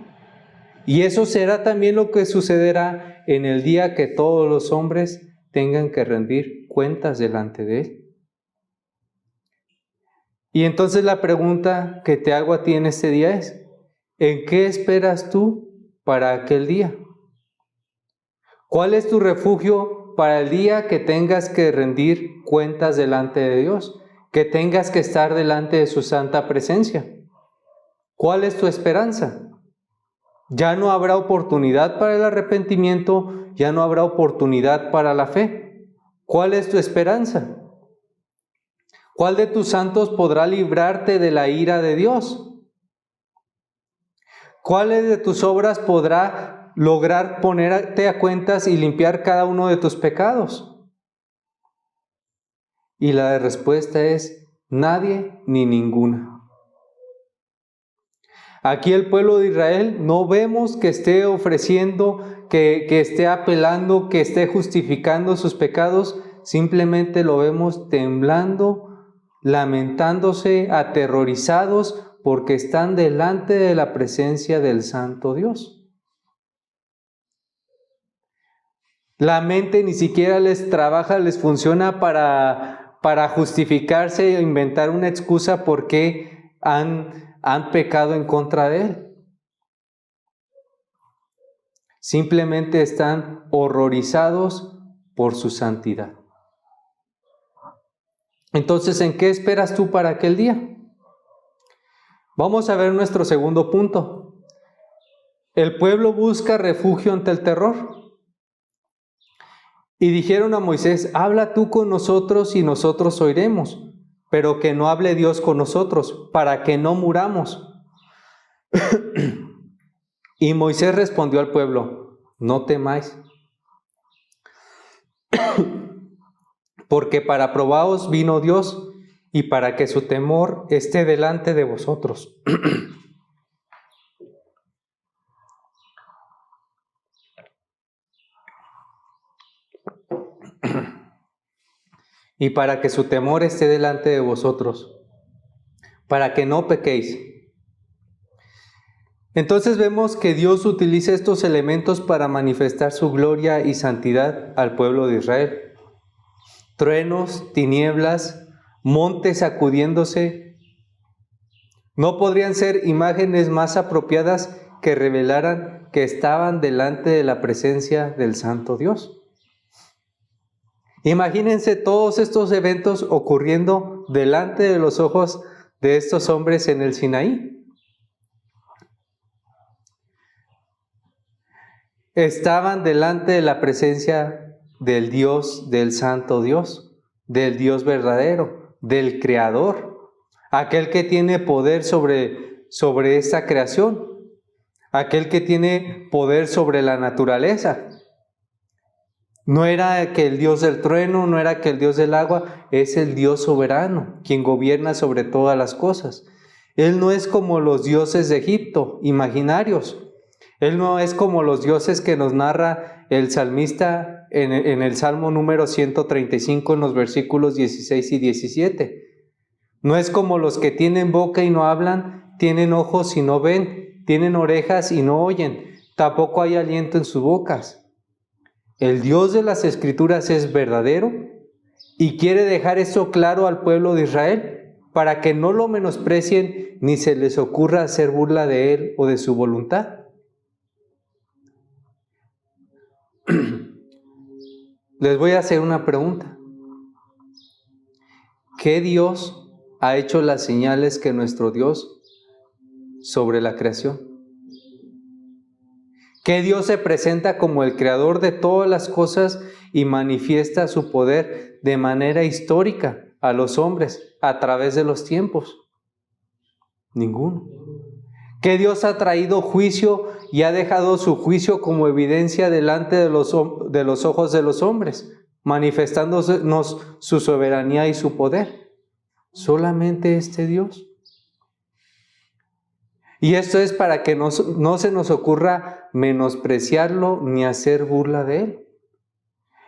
Y eso será también lo que sucederá en el día que todos los hombres tengan que rendir cuentas delante de Él. Y entonces la pregunta que te hago a ti en este día es, ¿en qué esperas tú para aquel día? ¿Cuál es tu refugio para el día que tengas que rendir cuentas delante de Dios? Que tengas que estar delante de su santa presencia. ¿Cuál es tu esperanza? Ya no habrá oportunidad para el arrepentimiento, ya no habrá oportunidad para la fe. ¿Cuál es tu esperanza? ¿Cuál de tus santos podrá librarte de la ira de Dios? ¿Cuáles de tus obras podrá lograr ponerte a cuentas y limpiar cada uno de tus pecados? Y la respuesta es nadie ni ninguna. Aquí el pueblo de Israel no vemos que esté ofreciendo, que esté apelando, que esté justificando sus pecados. Simplemente lo vemos temblando, lamentándose, aterrorizados, porque están delante de la presencia del Santo Dios. La mente ni siquiera les trabaja, les funciona para justificarse e inventar una excusa por qué han pecado en contra de Él. Simplemente están horrorizados por su santidad. Entonces, ¿en qué esperas tú para aquel día? Vamos a ver nuestro segundo punto. El pueblo busca refugio ante el terror. Y dijeron a Moisés: habla tú con nosotros y nosotros oiremos, pero que no hable Dios con nosotros, para que no muramos. Y Moisés respondió al pueblo: no temáis, porque para probaros vino Dios, y para que su temor esté delante de vosotros. Y para que su temor esté delante de vosotros, para que no pequéis. Entonces vemos que Dios utiliza estos elementos para manifestar su gloria y santidad al pueblo de Israel. Truenos, tinieblas, montes sacudiéndose. ¿No podrían ser imágenes más apropiadas que revelaran que estaban delante de la presencia del Santo Dios? Imagínense todos estos eventos ocurriendo delante de los ojos de estos hombres en el Sinaí. Estaban delante de la presencia del Dios, del Santo Dios, del Dios verdadero, del Creador, aquel que tiene poder sobre esta creación, aquel que tiene poder sobre la naturaleza. No era que el Dios del trueno, no era que el Dios del agua, es el Dios soberano, quien gobierna sobre todas las cosas. Él no es como los dioses de Egipto, imaginarios. Él no es como los dioses que nos narra el salmista en el Salmo número 135, en los versículos 16 y 17. No es como los que tienen boca y no hablan, tienen ojos y no ven, tienen orejas y no oyen, tampoco hay aliento en sus bocas. El Dios de las Escrituras es verdadero y quiere dejar eso claro al pueblo de Israel para que no lo menosprecien ni se les ocurra hacer burla de Él o de su voluntad. Les voy a hacer una pregunta. ¿Qué Dios ha hecho las señales que nuestro Dios sobre la creación? ¿Qué Dios se presenta como el creador de todas las cosas y manifiesta su poder de manera histórica a los hombres a través de los tiempos? Ninguno. ¿Qué Dios ha traído juicio y ha dejado su juicio como evidencia delante de los ojos de los hombres, manifestándonos su soberanía y su poder? Solamente este Dios. Y esto es para que no se nos ocurra menospreciarlo ni hacer burla de Él.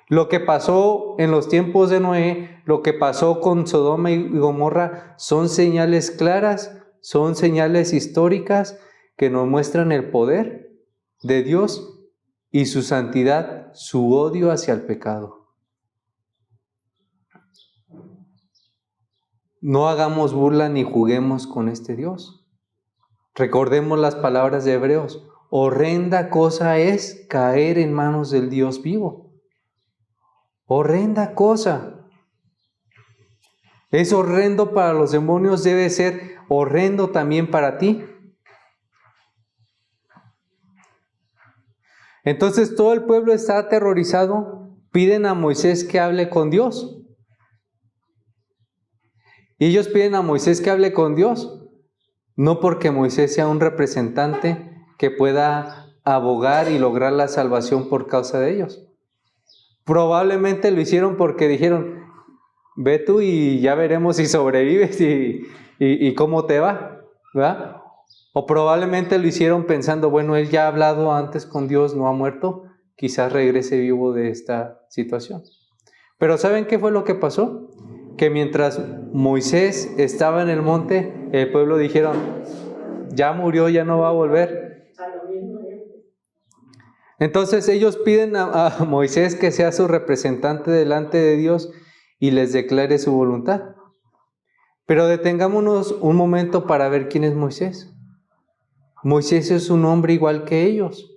Lo que pasó en los tiempos de Noé, lo que pasó con Sodoma y Gomorra, son señales claras, son señales históricas que nos muestran el poder de Dios y su santidad, su odio hacia el pecado. No hagamos burla ni juguemos con este Dios. Recordemos las palabras de Hebreos: horrenda cosa es caer en manos del Dios vivo. Horrenda cosa. Es horrendo para los demonios, debe ser horrendo también para ti. Entonces todo el pueblo está aterrorizado, piden a Moisés que hable con Dios. Y ellos piden a Moisés que hable con Dios, no porque Moisés sea un representante que pueda abogar y lograr la salvación por causa de ellos. Probablemente lo hicieron porque dijeron: ve tú y ya veremos si sobrevives y cómo te va, ¿verdad? O probablemente lo hicieron pensando, bueno, él ya ha hablado antes con Dios, no ha muerto, quizás regrese vivo de esta situación. Pero ¿saben qué fue lo que pasó? Que mientras Moisés estaba en el monte, el pueblo dijeron, ya murió, ya no va a volver. Entonces ellos piden a Moisés que sea su representante delante de Dios y les declare su voluntad. Pero detengámonos un momento para ver quién es Moisés. Moisés es un hombre igual que ellos,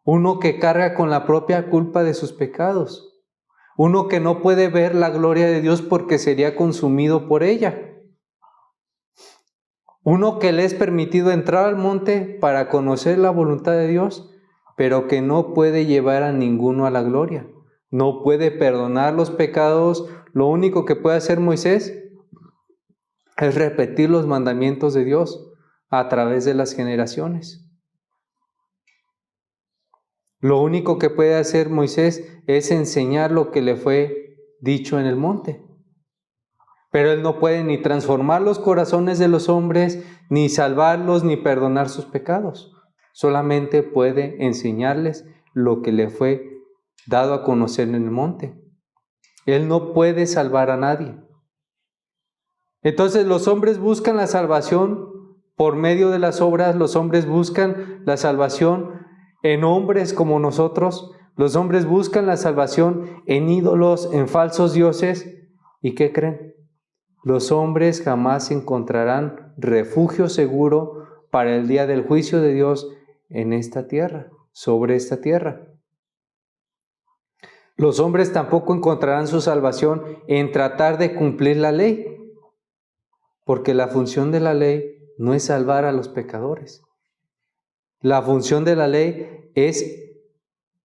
uno que carga con la propia culpa de sus pecados, uno que no puede ver la gloria de Dios porque sería consumido por ella, uno que le es permitido entrar al monte para conocer la voluntad de Dios, pero que no puede llevar a ninguno a la gloria, no puede perdonar los pecados. Lo único que puede hacer Moisés es repetir los mandamientos de Dios a través de las generaciones. Lo único que puede hacer Moisés es enseñar lo que le fue dicho en el monte. Pero él no puede ni transformar los corazones de los hombres, ni salvarlos, ni perdonar sus pecados. Solamente puede enseñarles lo que le fue dado a conocer en el monte. Él no puede salvar a nadie. Entonces los hombres buscan la salvación por medio de las obras, los hombres buscan la salvación en hombres como nosotros, los hombres buscan la salvación en ídolos, en falsos dioses. ¿Y qué creen? Los hombres jamás encontrarán refugio seguro para el día del juicio de Dios en esta tierra, sobre esta tierra. Los hombres tampoco encontrarán su salvación en tratar de cumplir la ley, porque la función de la ley no es salvar a los pecadores. La función de la ley es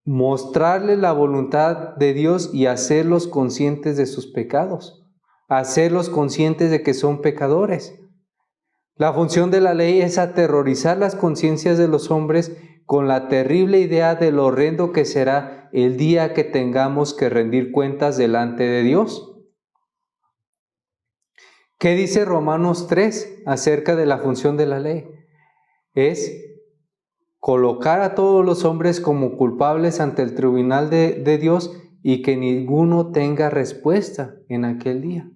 mostrarles la voluntad de Dios y hacerlos conscientes de sus pecados, hacerlos conscientes de que son pecadores. La función de la ley es aterrorizar las conciencias de los hombres con la terrible idea de lo horrendo que será el día que tengamos que rendir cuentas delante de Dios. ¿Qué dice Romanos 3 acerca de la función de la ley? Es colocar a todos los hombres como culpables ante el tribunal de Dios y que ninguno tenga respuesta en aquel día.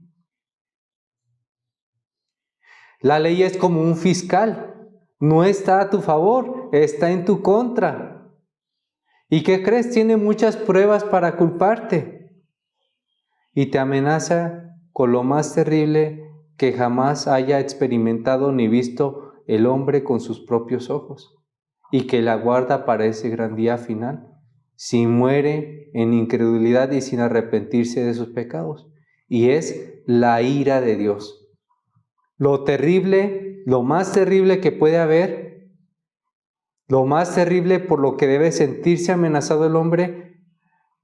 La ley es como un fiscal, no está a tu favor, está en tu contra. ¿Y qué crees? Tiene muchas pruebas para culparte y te amenaza con lo más terrible que jamás haya experimentado ni visto el hombre con sus propios ojos, y que la guarda para ese gran día final, si muere en incredulidad y sin arrepentirse de sus pecados, y es la ira de Dios. Lo terrible, lo más terrible que puede haber, lo más terrible por lo que debe sentirse amenazado el hombre,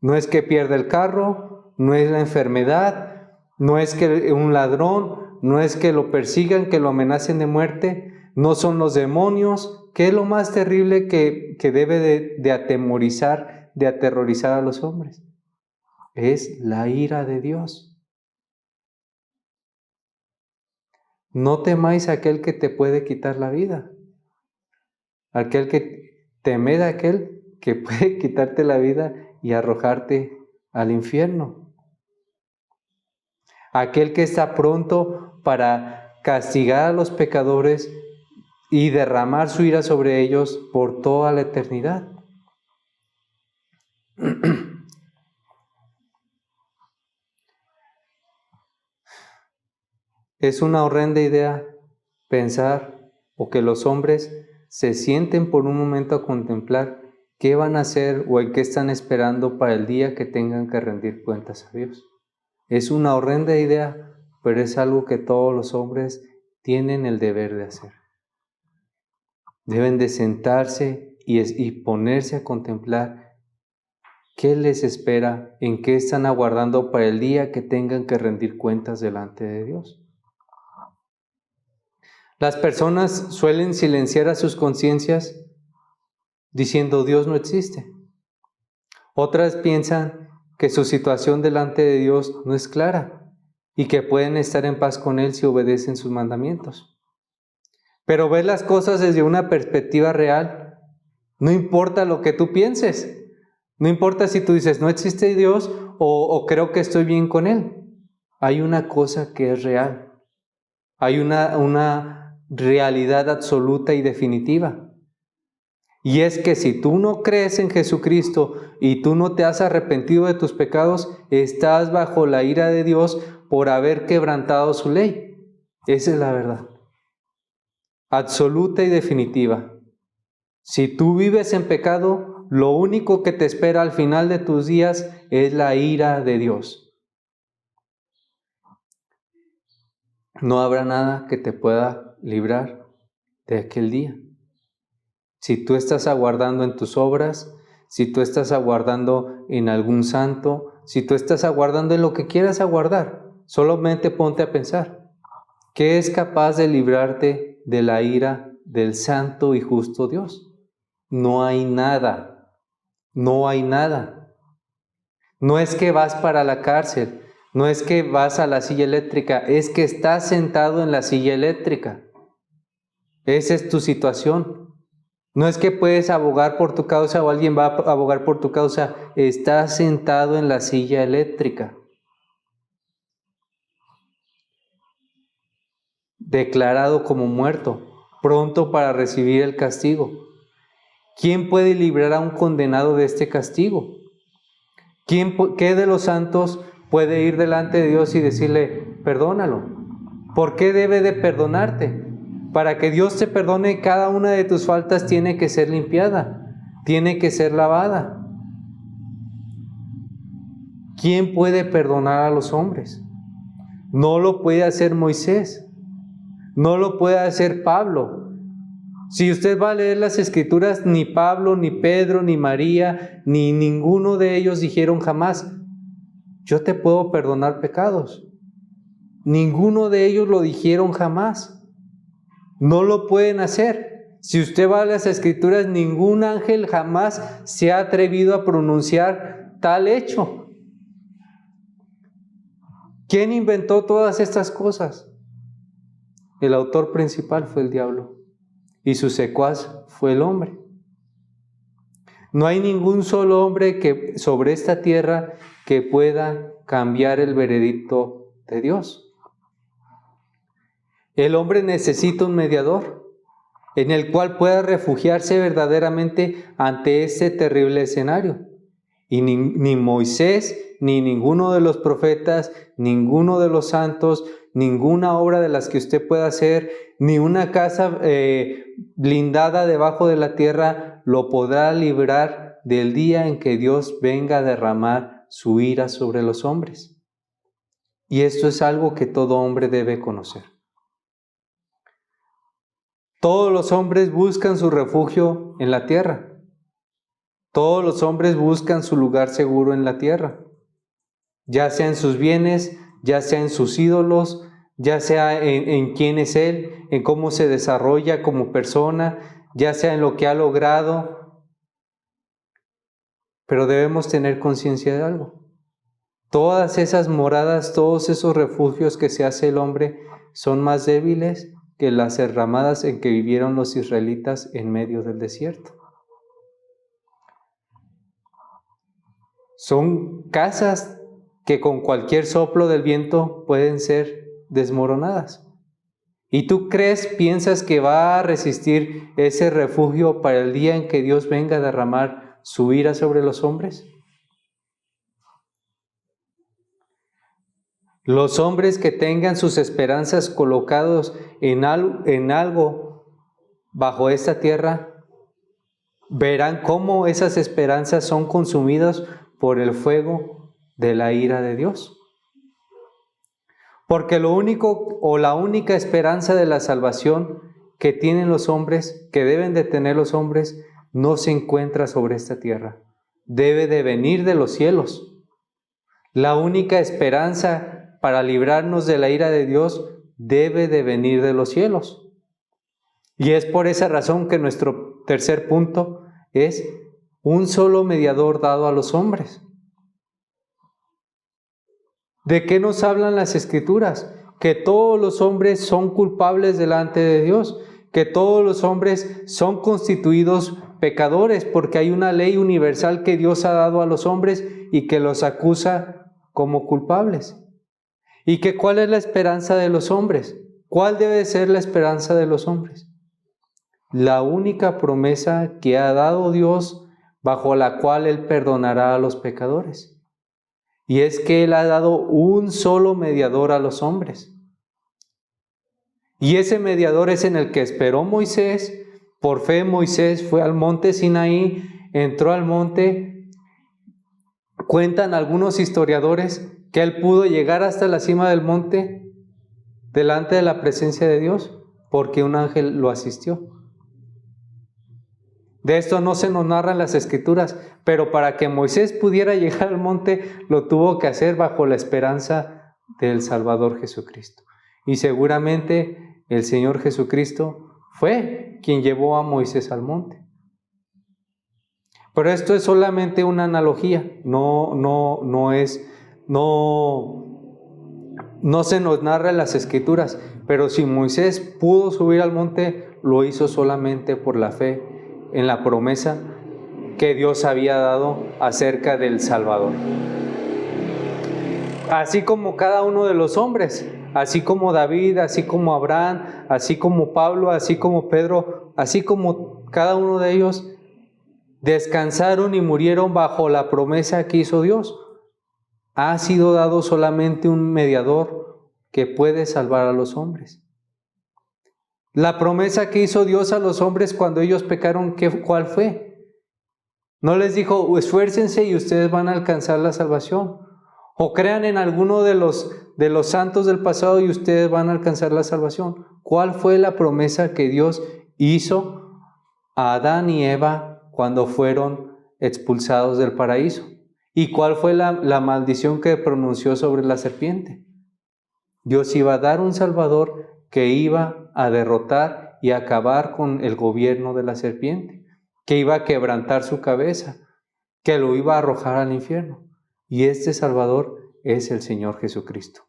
no es que pierda el carro, no es la enfermedad, no es que un ladrón, no es que lo persigan, que lo amenacen de muerte, no son los demonios. ¿Qué es lo más terrible que debe de atemorizar, de aterrorizar a los hombres? Es la ira de Dios. No temáis a aquel que te puede quitar la vida. Temed a aquel que puede quitarte la vida y arrojarte al infierno. Aquel que está pronto para castigar a los pecadores y derramar su ira sobre ellos por toda la eternidad. Es una horrenda idea pensar o que los hombres se sienten por un momento a contemplar qué van a hacer o en qué están esperando para el día que tengan que rendir cuentas a Dios. Es una horrenda idea, pero es algo que todos los hombres tienen el deber de hacer. Deben de sentarse y ponerse a contemplar qué les espera, en qué están aguardando para el día que tengan que rendir cuentas delante de Dios. Las personas suelen silenciar a sus conciencias diciendo Dios no existe. Otras piensan que su situación delante de Dios no es clara y que pueden estar en paz con Él si obedecen sus mandamientos. pero ves las cosas desde una perspectiva real. No importa lo que tú pienses. No importa si tú dices, no existe Dios o creo que estoy bien con Él. Hay una cosa que es real. Hay una realidad absoluta y definitiva. Y es que si tú no crees en Jesucristo y tú no te has arrepentido de tus pecados, estás bajo la ira de Dios por haber quebrantado su ley. Esa es la verdad. Absoluta y definitiva. Si tú vives en pecado, lo único que te espera al final de tus días es la ira de Dios. No habrá nada que te pueda librar de aquel día. Si tú estás aguardando en tus obras, si tú estás aguardando en algún santo, si tú estás aguardando en lo que quieras aguardar, solamente ponte a pensar, ¿qué es capaz de librarte de la ira del santo y justo Dios? No hay nada, no hay nada. No es que vas para la cárcel, no es que vas a la silla eléctrica, es que estás sentado en la silla eléctrica. Esa es tu situación. No es que puedes abogar por tu causa o alguien va a abogar por tu causa, estás sentado en la silla eléctrica. Declarado como muerto, pronto para recibir el castigo. ¿Quién puede librar a un condenado de este castigo? ¿Qué de los santos puede ir delante de Dios y decirle, perdónalo? ¿Por qué debe de perdonarte? Para que Dios te perdone, cada una de tus faltas tiene que ser limpiada, tiene que ser lavada. ¿Quién puede perdonar a los hombres? No lo puede hacer Moisés, no lo puede hacer Pablo. Si usted va a leer las Escrituras, ni Pablo, ni Pedro, ni María, ni ninguno de ellos dijeron jamás, yo te puedo perdonar pecados. Ninguno de ellos lo dijeron jamás. No lo pueden hacer. Si usted va a las Escrituras, ningún ángel jamás se ha atrevido a pronunciar tal hecho. ¿Quién inventó todas estas cosas? El autor principal fue el diablo y su secuaz fue el hombre. No hay ningún solo hombre sobre esta tierra que pueda cambiar el veredicto de Dios. El hombre necesita un mediador en el cual pueda refugiarse verdaderamente ante este terrible escenario. Y ni Moisés, ni ninguno de los profetas, ninguno de los santos, ninguna obra de las que usted pueda hacer, ni una casa blindada debajo de la tierra lo podrá librar del día en que Dios venga a derramar su ira sobre los hombres. Y esto es algo que todo hombre debe conocer. Todos los hombres buscan su refugio en la tierra. Todos los hombres buscan su lugar seguro en la tierra, ya sea en sus bienes, ya sea en sus ídolos, ya sea en quién es Él, en cómo se desarrolla como persona, ya sea en lo que ha logrado. Pero debemos tener conciencia de algo. Todas esas moradas, todos esos refugios que se hace el hombre son más débiles que las enramadas en que vivieron los israelitas en medio del desierto. Son casas que con cualquier soplo del viento pueden ser desmoronadas. ¿Y tú piensas que va a resistir ese refugio para el día en que Dios venga a derramar su ira sobre los hombres? Los hombres que tengan sus esperanzas colocados en algo bajo esta tierra, verán cómo esas esperanzas son consumidas por el fuego de la ira de Dios. Porque lo único o la única esperanza de la salvación que tienen los hombres, que deben de tener los hombres, no se encuentra sobre esta tierra. Debe de venir de los cielos. La única esperanza para librarnos de la ira de Dios debe de venir de los cielos. Y es por esa razón que nuestro tercer punto es un solo mediador dado a los hombres. ¿De qué nos hablan las Escrituras? Que todos los hombres son culpables delante de Dios, que todos los hombres son constituidos pecadores, porque hay una ley universal que Dios ha dado a los hombres y que los acusa como culpables. ¿Y que cuál es la esperanza de los hombres? ¿Cuál debe ser la esperanza de los hombres? La única promesa que ha dado Dios, bajo la cual Él perdonará a los pecadores. Y es que Él ha dado un solo mediador a los hombres. Y ese mediador es en el que esperó Moisés. Por fe Moisés fue al monte Sinaí, entró al monte. Cuentan algunos historiadores que él pudo llegar hasta la cima del monte delante de la presencia de Dios porque un ángel lo asistió. De esto no se nos narran las Escrituras, pero para que Moisés pudiera llegar al monte lo tuvo que hacer bajo la esperanza del Salvador Jesucristo. Y seguramente el Señor Jesucristo fue quien llevó a Moisés al monte. Pero esto es solamente una analogía, no se nos narra en las Escrituras, pero si Moisés pudo subir al monte, lo hizo solamente por la fe en la promesa que Dios había dado acerca del Salvador. Así como cada uno de los hombres, así como David, así como Abraham, así como Pablo, así como Pedro, así como cada uno de ellos, descansaron y murieron bajo la promesa que hizo Dios. Ha sido dado solamente un mediador que puede salvar a los hombres. La promesa que hizo Dios a los hombres cuando ellos pecaron, ¿cuál fue? No les dijo, esfuércense y ustedes van a alcanzar la salvación. O crean en alguno de los santos del pasado y ustedes van a alcanzar la salvación. ¿Cuál fue la promesa que Dios hizo a Adán y Eva cuando fueron expulsados del paraíso? ¿Y cuál fue la maldición que pronunció sobre la serpiente? Dios iba a dar un Salvador que iba a derrotar y acabar con el gobierno de la serpiente, que iba a quebrantar su cabeza, que lo iba a arrojar al infierno. Y este Salvador es el Señor Jesucristo.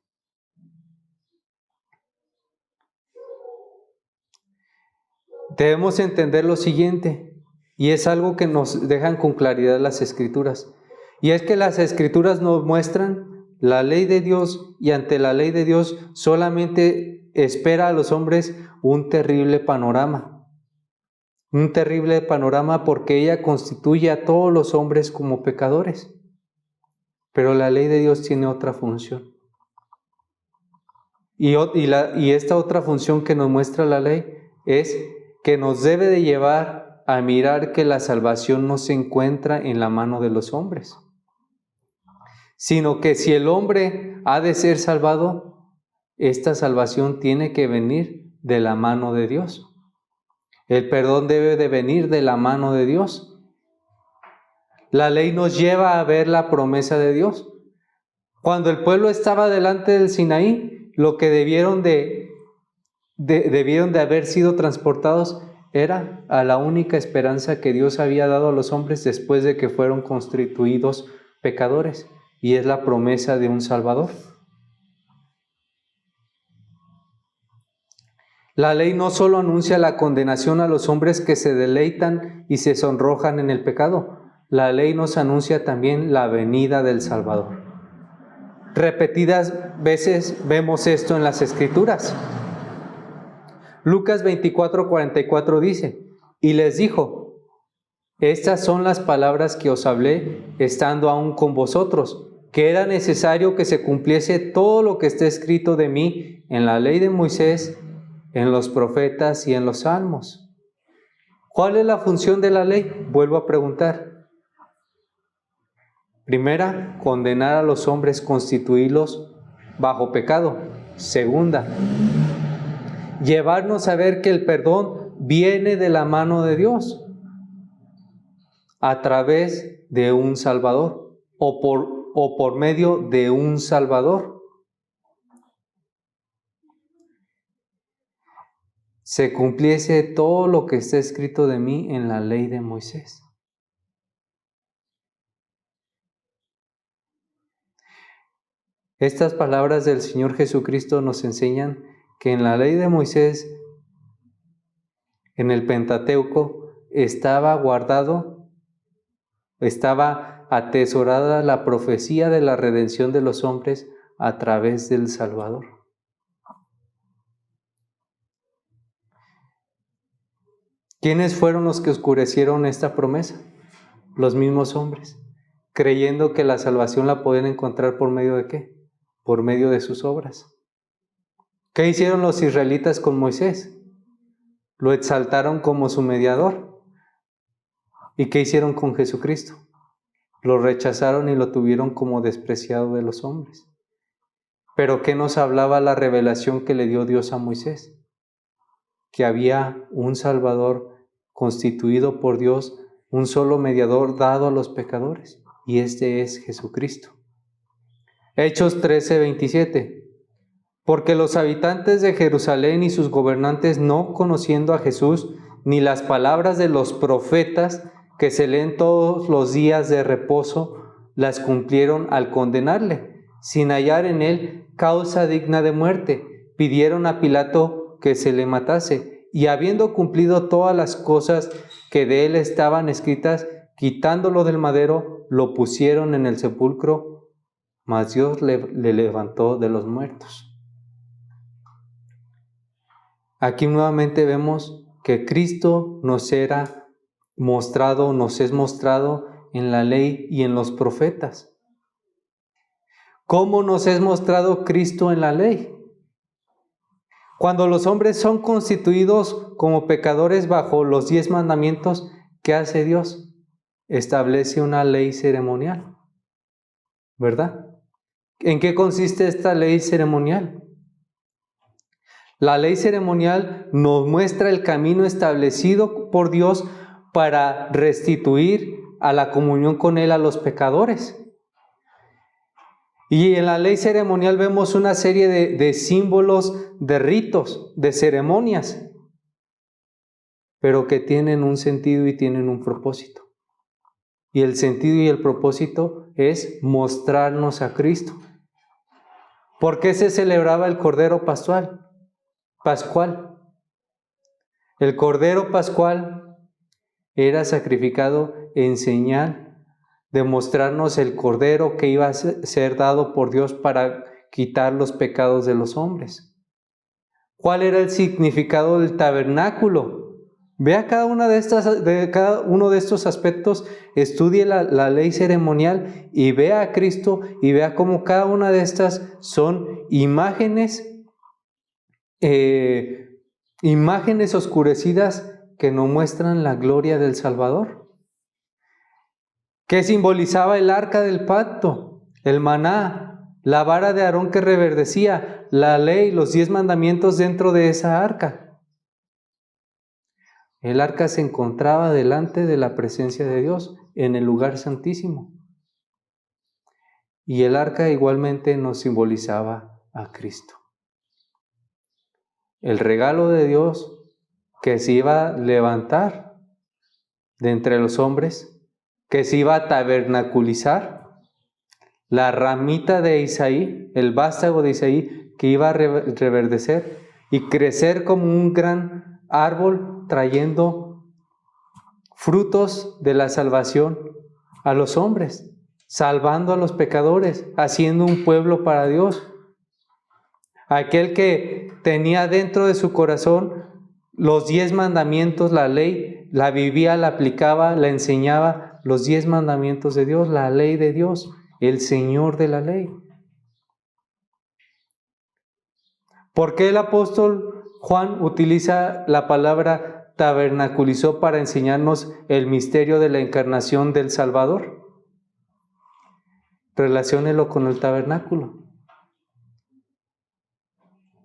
Debemos entender lo siguiente, y es algo que nos dejan con claridad las Escrituras, y es que las Escrituras nos muestran la ley de Dios, y ante la ley de Dios solamente espera a los hombres un terrible panorama. Un terrible panorama porque ella constituye a todos los hombres como pecadores. Pero la ley de Dios tiene otra función. Y esta otra función que nos muestra la ley es que nos debe de llevar a mirar que la salvación no se encuentra en la mano de los hombres, sino que si el hombre ha de ser salvado, esta salvación tiene que venir de la mano de Dios. El perdón debe de venir de la mano de Dios. La ley nos lleva a ver la promesa de Dios. Cuando el pueblo estaba delante del Sinaí, lo que debieron de haber sido transportados era a la única esperanza que Dios había dado a los hombres después de que fueron constituidos pecadores, y es la promesa de un Salvador. La ley no solo anuncia la condenación a los hombres que se deleitan y se sonrojan en el pecado, la ley nos anuncia también la venida del Salvador. Repetidas veces vemos esto en las Escrituras. Lucas 24:44 dice, y les dijo, estas son las palabras que os hablé estando aún con vosotros, que era necesario que se cumpliese todo lo que está escrito de mí en la ley de Moisés, en los profetas y en los salmos. ¿Cuál es la función de la ley? Vuelvo a preguntar. Primera, condenar a los hombres, constituirlos bajo pecado. Segunda, llevarnos a ver que el perdón viene de la mano de Dios a través de un Salvador o por medio de un Salvador. Se cumpliese todo lo que está escrito de mí en la ley de Moisés. Estas palabras del Señor Jesucristo nos enseñan que en la ley de Moisés en el Pentateuco estaba atesorada la profecía de la redención de los hombres a través del Salvador. ¿Quiénes fueron los que oscurecieron esta promesa? Los mismos hombres, creyendo que la salvación la podían encontrar por medio de ¿qué? Por medio de sus obras. ¿Qué hicieron los israelitas con Moisés? Lo exaltaron como su mediador. ¿Y qué hicieron con Jesucristo? Lo rechazaron y lo tuvieron como despreciado de los hombres. ¿Pero qué nos hablaba la revelación que le dio Dios a Moisés? Que había un Salvador constituido por Dios, un solo mediador dado a los pecadores, y este es Jesucristo. Hechos 13:27. Porque los habitantes de Jerusalén y sus gobernantes, no conociendo a Jesús, ni las palabras de los profetas que se leen todos los días de reposo, las cumplieron al condenarle, sin hallar en él causa digna de muerte. Pidieron a Pilato que se le matase, y habiendo cumplido todas las cosas que de él estaban escritas, quitándolo del madero, lo pusieron en el sepulcro, mas Dios le levantó de los muertos. Aquí nuevamente vemos que Cristo nos es mostrado en la ley y en los profetas. ¿Cómo nos es mostrado Cristo en la ley? Cuando los hombres son constituidos como pecadores bajo los 10 mandamientos, ¿qué hace Dios? Establece una ley ceremonial, ¿verdad? ¿En qué consiste esta ley ceremonial? La ley ceremonial nos muestra el camino establecido por Dios para restituir a la comunión con Él a los pecadores. Y en la ley ceremonial vemos una serie de símbolos, de ritos, de ceremonias, pero que tienen un sentido y tienen un propósito. Y el sentido y el propósito es mostrarnos a Cristo. ¿Por qué se celebraba el Cordero Pascual? El Cordero Pascual era sacrificado en señal de mostrarnos el Cordero que iba a ser dado por Dios para quitar los pecados de los hombres. ¿Cuál era el significado del tabernáculo? Vea cada uno de estos aspectos, estudie la ley ceremonial y vea a Cristo y vea cómo cada una de estas son imágenes oscurecidas que nos muestran la gloria del Salvador. ¿Qué simbolizaba el arca del pacto? El maná, la vara de Aarón que reverdecía, la ley, los 10 mandamientos dentro de esa arca. El arca se encontraba delante de la presencia de Dios en el lugar santísimo. Y el arca igualmente nos simbolizaba a Cristo. El regalo de Dios que se iba a levantar de entre los hombres, que se iba a tabernaculizar, la ramita de Isaí, el vástago de Isaí, que iba a reverdecer y crecer como un gran árbol trayendo frutos de la salvación a los hombres, salvando a los pecadores, haciendo un pueblo para Dios. Aquel que tenía dentro de su corazón los 10 mandamientos, la ley, la vivía, la aplicaba, la enseñaba, los 10 mandamientos de Dios, la ley de Dios, el Señor de la ley. ¿Por qué el apóstol Juan utiliza la palabra tabernaculizó para enseñarnos el misterio de la encarnación del Salvador? Relaciónelo con el tabernáculo.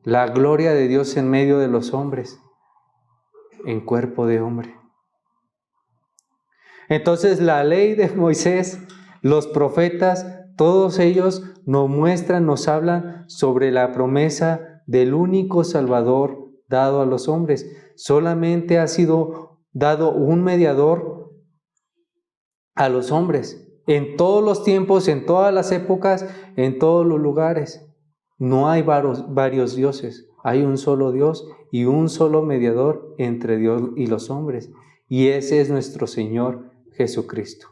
La gloria de Dios en medio de los hombres, en cuerpo de hombre. Entonces la ley de Moisés, los profetas, todos ellos nos muestran, nos hablan sobre la promesa del único Salvador dado a los hombres. Solamente ha sido dado un mediador a los hombres, en todos los tiempos, en todas las épocas, en todos los lugares. No hay varios dioses, Hay un solo Dios y un solo mediador entre Dios y los hombres, y ese es nuestro Señor Jesucristo.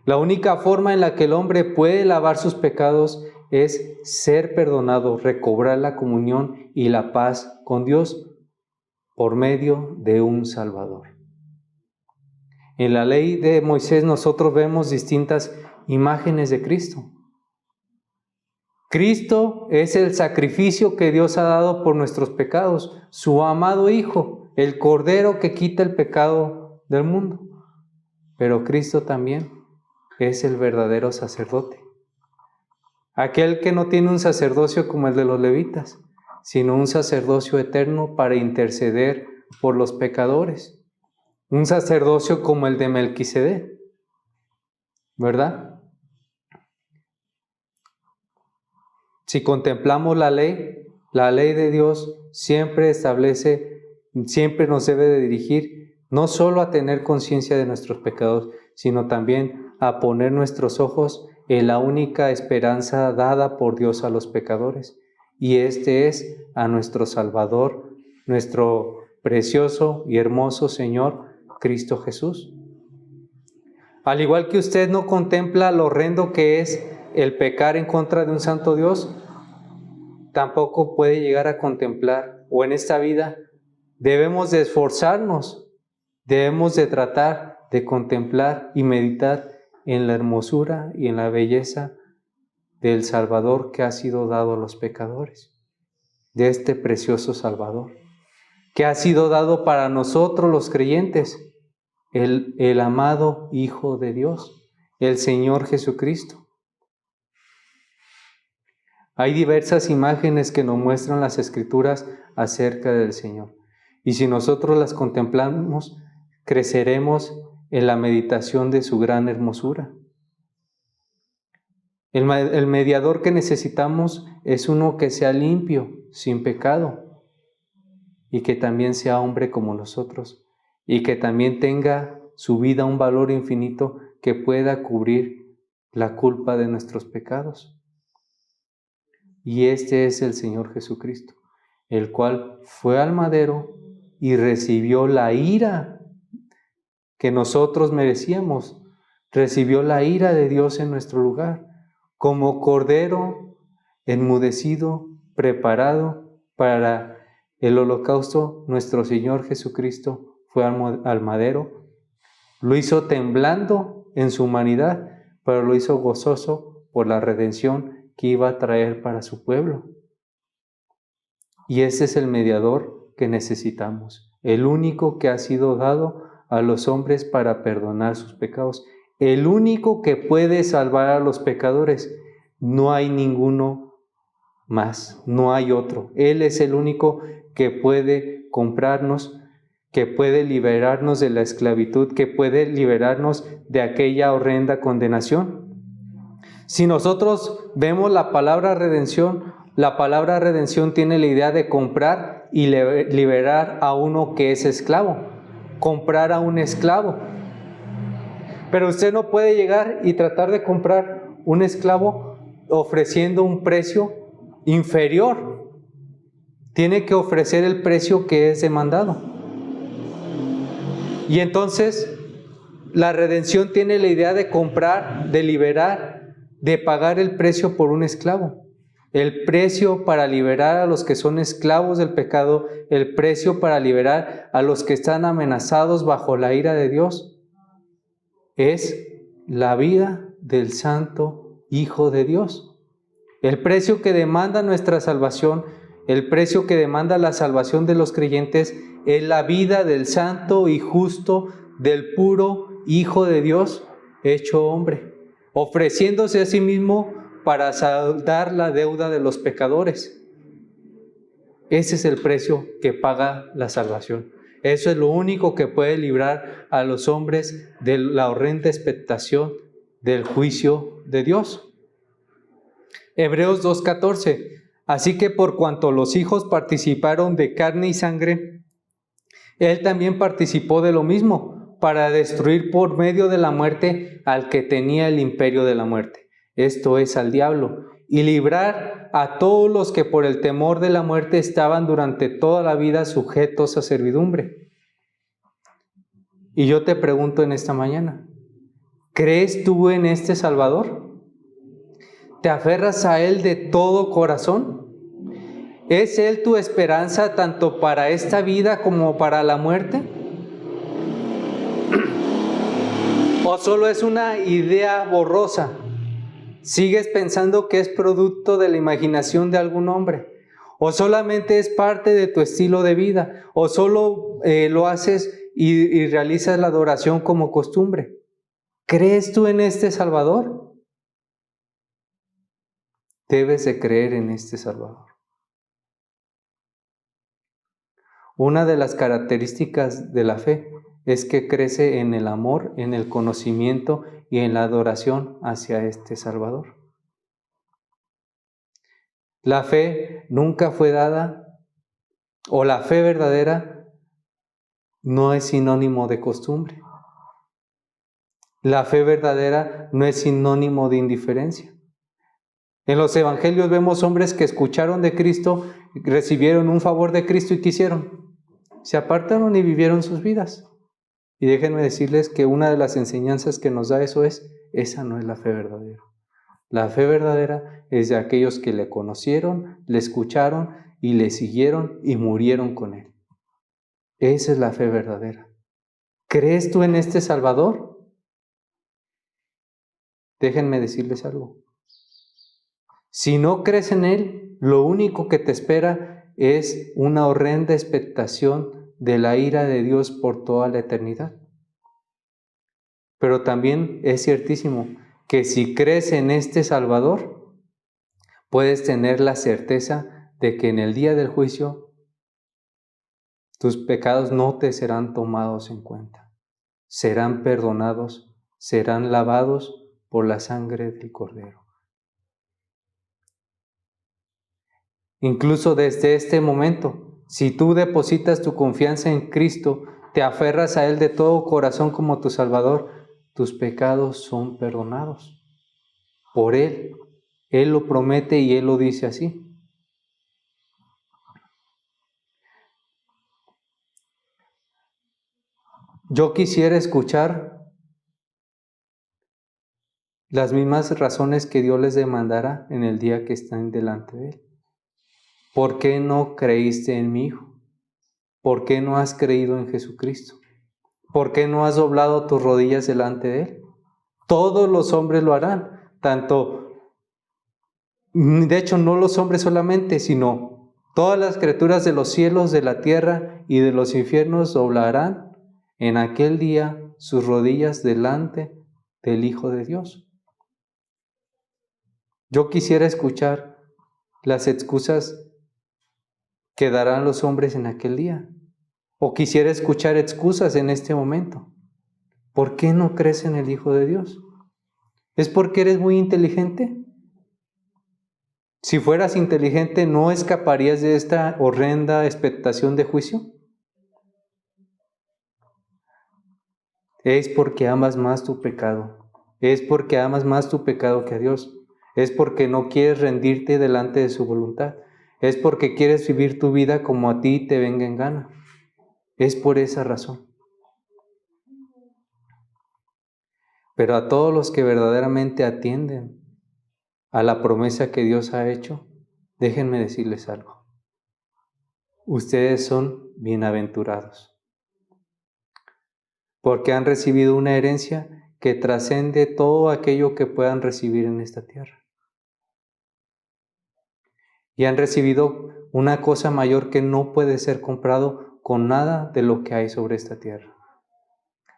La única forma en la que el hombre puede lavar sus pecados es ser perdonado, recobrar la comunión y la paz con Dios por medio de un Salvador. En la ley de Moisés nosotros vemos distintas imágenes de Cristo. Cristo es el sacrificio que Dios ha dado por nuestros pecados, su amado Hijo, el Cordero que quita el pecado del mundo. Pero Cristo también es el verdadero sacerdote. Aquel que no tiene un sacerdocio como el de los levitas, sino un sacerdocio eterno para interceder por los pecadores. Un sacerdocio como el de Melquisedec, ¿verdad? Si contemplamos la ley de Dios siempre establece, siempre nos debe de dirigir no solo a tener conciencia de nuestros pecados, sino también a poner nuestros ojos en la única esperanza dada por Dios a los pecadores. Y este es a nuestro Salvador, nuestro precioso y hermoso Señor Cristo Jesús. Al igual que usted no contempla lo horrendo que es el pecar en contra de un santo Dios, tampoco puede llegar a contemplar, o en esta vida debemos de esforzarnos, debemos de tratar de contemplar y meditar en la hermosura y en la belleza del Salvador que ha sido dado a los pecadores, de este precioso Salvador, que ha sido dado para nosotros los creyentes, el amado Hijo de Dios, el Señor Jesucristo. Hay diversas imágenes que nos muestran las Escrituras acerca del Señor. Y si nosotros las contemplamos, creceremos en la meditación de su gran hermosura. El mediador que necesitamos es uno que sea limpio, sin pecado, y que también sea hombre como nosotros, y que también tenga su vida un valor infinito que pueda cubrir la culpa de nuestros pecados. Y este es el Señor Jesucristo, el cual fue al madero y recibió la ira que nosotros merecíamos, recibió la ira de Dios en nuestro lugar, como cordero enmudecido, preparado para el holocausto. Nuestro Señor Jesucristo fue al madero, lo hizo temblando en su humanidad, pero lo hizo gozoso por la redención que iba a traer para su pueblo. Y ese es el mediador que necesitamos, el único que ha sido dado a los hombres para perdonar sus pecados, el único que puede salvar a los pecadores. No hay ninguno más, no hay otro. Él es el único que puede comprarnos, que puede liberarnos de la esclavitud, que puede liberarnos de aquella horrenda condenación. Si nosotros vemos la palabra redención tiene la idea de comprar y liberar a uno que es esclavo, comprar a un esclavo. Pero usted no puede llegar y tratar de comprar un esclavo ofreciendo un precio inferior. Tiene que ofrecer el precio que es demandado. Y entonces la redención tiene la idea de comprar, de liberar, de pagar el precio por un esclavo. El precio para liberar a los que son esclavos del pecado, el precio para liberar a los que están amenazados bajo la ira de Dios, es la vida del Santo Hijo de Dios. El precio que demanda nuestra salvación, el precio que demanda la salvación de los creyentes, es la vida del santo y justo, del puro Hijo de Dios, hecho hombre, ofreciéndose a sí mismo para saldar la deuda de los pecadores. Ese es el precio que paga la salvación. Eso es lo único que puede librar a los hombres de la horrenda expectación del juicio de Dios. Hebreos 2:14. Así que por cuanto los hijos participaron de carne y sangre, Él también participó de lo mismo, para destruir por medio de la muerte al que tenía el imperio de la muerte, esto es, al diablo, y librar a todos los que por el temor de la muerte estaban durante toda la vida sujetos a servidumbre. Y yo te pregunto en esta mañana, ¿crees tú en este Salvador? ¿Te aferras a Él de todo corazón? ¿Es Él tu esperanza tanto para esta vida como para la muerte? ¿O solo es una idea borrosa? ¿Sigues pensando que es producto de la imaginación de algún hombre? ¿O solamente es parte de tu estilo de vida? ¿O solo lo haces y realizas la adoración como costumbre? ¿Crees tú en este Salvador? Debes de creer en este Salvador. Una de las características de la fe es que crece en el amor, en el conocimiento y en la adoración hacia este Salvador. La fe nunca fue dada, o la fe verdadera no es sinónimo de costumbre. La fe verdadera no es sinónimo de indiferencia. En los evangelios vemos hombres que escucharon de Cristo, recibieron un favor de Cristo y ¿qué hicieron? Se apartaron y vivieron sus vidas. Y déjenme decirles que una de las enseñanzas que nos da eso es, esa no es la fe verdadera. La fe verdadera es de aquellos que le conocieron, le escucharon y le siguieron y murieron con Él. Esa es la fe verdadera. ¿Crees tú en este Salvador? Déjenme decirles algo. Si no crees en Él, lo único que te espera es una horrenda expectación de la ira de Dios por toda la eternidad. Pero también es ciertísimo que si crees en este Salvador, puedes tener la certeza de que en el día del juicio tus pecados no te serán tomados en cuenta. Serán perdonados, serán lavados por la sangre del Cordero. Incluso desde este momento, si tú depositas tu confianza en Cristo, te aferras a Él de todo corazón como tu Salvador, tus pecados son perdonados por Él. Él lo promete y Él lo dice así. Yo quisiera escuchar las mismas razones que Dios les demandará en el día que están delante de Él. ¿Por qué no creíste en mi Hijo? ¿Por qué no has creído en Jesucristo? ¿Por qué no has doblado tus rodillas delante de Él? Todos los hombres lo harán, de hecho no los hombres solamente, sino todas las criaturas de los cielos, de la tierra y de los infiernos doblarán en aquel día sus rodillas delante del Hijo de Dios. Yo quisiera escuchar las excusas que darán los hombres en aquel día. O quisiera escuchar excusas en este momento. ¿Por qué no crees en el Hijo de Dios? ¿Es porque eres muy inteligente? Si fueras inteligente, ¿no escaparías de esta horrenda expectación de juicio? Es porque amas más tu pecado. Es porque amas más tu pecado que a Dios. Es porque no quieres rendirte delante de su voluntad. Es porque quieres vivir tu vida como a ti te venga en gana. Es por esa razón. Pero a todos los que verdaderamente atienden a la promesa que Dios ha hecho, déjenme decirles algo. Ustedes son bienaventurados, porque han recibido una herencia que trasciende todo aquello que puedan recibir en esta tierra. Y han recibido una cosa mayor que no puede ser comprado con nada de lo que hay sobre esta tierra.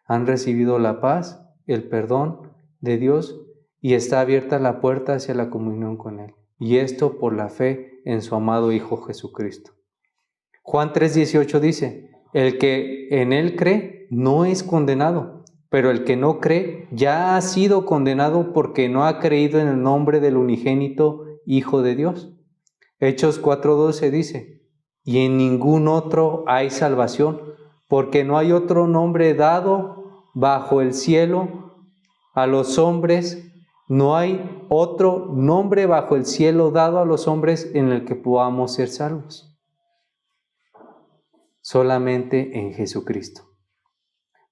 Han recibido la paz, el perdón de Dios y está abierta la puerta hacia la comunión con Él. Y esto por la fe en su amado Hijo Jesucristo. Juan 3:18 dice, el que en Él cree no es condenado, pero el que no cree ya ha sido condenado porque no ha creído en el nombre del unigénito Hijo de Dios. Hechos 4:12 dice, y en ningún otro hay salvación, porque no hay otro nombre dado bajo el cielo a los hombres No hay otro nombre bajo el cielo dado a los hombres en el que podamos ser salvos. Solamente en Jesucristo.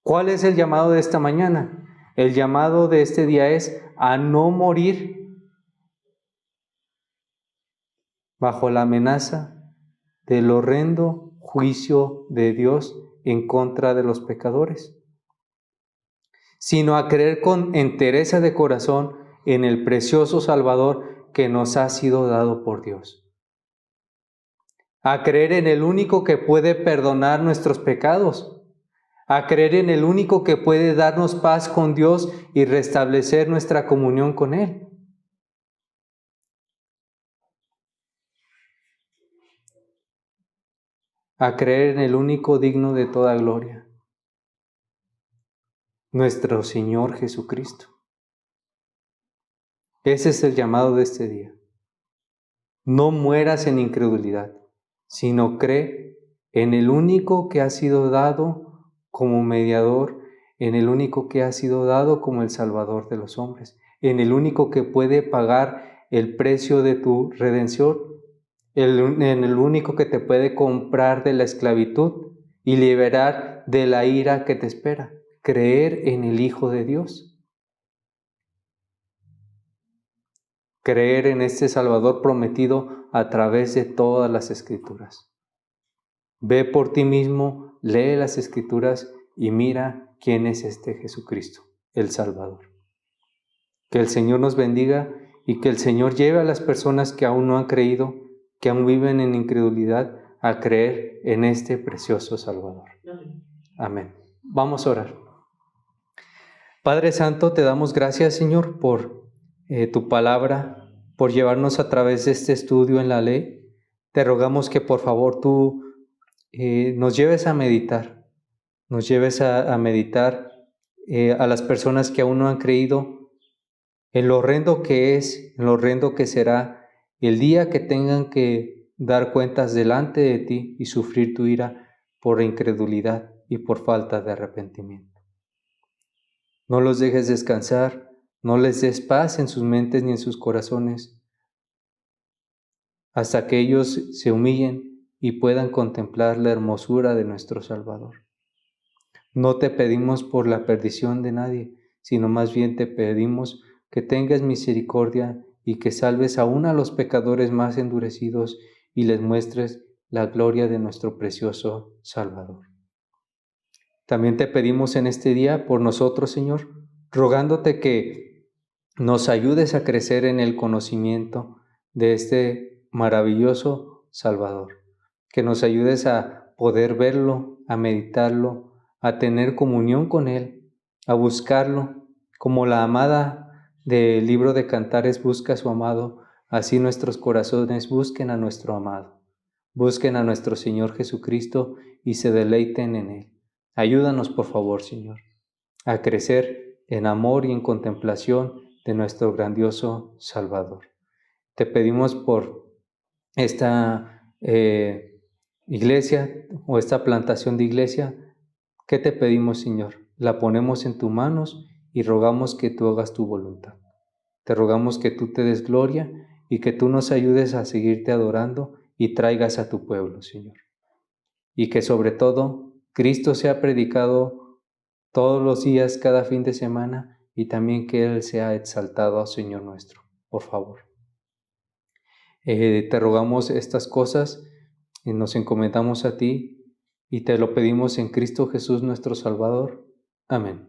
¿Cuál es el llamado de esta mañana? El llamado de este día es a no morir bajo la amenaza del horrendo juicio de Dios en contra de los pecadores, sino a creer con entereza de corazón en el precioso Salvador que nos ha sido dado por Dios. A creer en el único que puede perdonar nuestros pecados, a creer en el único que puede darnos paz con Dios y restablecer nuestra comunión con Él. A creer en el único digno de toda gloria, nuestro Señor Jesucristo. Ese es el llamado de este día. No mueras en incredulidad, sino cree en el único que ha sido dado como mediador, en el único que ha sido dado como el Salvador de los hombres, en el único que puede pagar el precio de tu redención, en el único que te puede comprar de la esclavitud y liberar de la ira que te espera. Creer en el Hijo de Dios. Creer en este Salvador prometido a través de todas las Escrituras. Ve por ti mismo, lee las Escrituras y mira quién es este Jesucristo, el Salvador. Que el Señor nos bendiga y que el Señor lleve a las personas que aún no han creído, que aún viven en incredulidad, a creer en este precioso Salvador. Amén. Vamos a orar. Padre Santo, te damos gracias, Señor, por tu palabra, por llevarnos a través de este estudio en la ley. Te rogamos que por favor tú nos lleves a meditar, a las personas que aún no han creído en lo horrendo que es, en lo horrendo que será el día que tengan que dar cuentas delante de ti y sufrir tu ira por incredulidad y por falta de arrepentimiento. No los dejes descansar, no les des paz en sus mentes ni en sus corazones, hasta que ellos se humillen y puedan contemplar la hermosura de nuestro Salvador. No te pedimos por la perdición de nadie, sino más bien te pedimos que tengas misericordia y que salves aún a los pecadores más endurecidos y les muestres la gloria de nuestro precioso Salvador. También te pedimos en este día por nosotros, Señor, rogándote que nos ayudes a crecer en el conocimiento de este maravilloso Salvador, que nos ayudes a poder verlo, a meditarlo, a tener comunión con Él, a buscarlo, como la amada del libro de Cantares busca a su amado, así nuestros corazones busquen a nuestro amado, busquen a nuestro Señor Jesucristo y se deleiten en Él. Ayúdanos, por favor, Señor, a crecer en amor y en contemplación de nuestro grandioso Salvador. Te pedimos por esta iglesia o esta plantación de iglesia. ¿Qué te pedimos, Señor? La ponemos en tus manos y rogamos que tú hagas tu voluntad. Te rogamos que tú te des gloria y que tú nos ayudes a seguirte adorando y traigas a tu pueblo, Señor. Y que sobre todo Cristo sea predicado todos los días, cada fin de semana, y también que Él sea exaltado, Señor nuestro, por favor. Te rogamos estas cosas y nos encomendamos a ti y te lo pedimos en Cristo Jesús nuestro Salvador. Amén.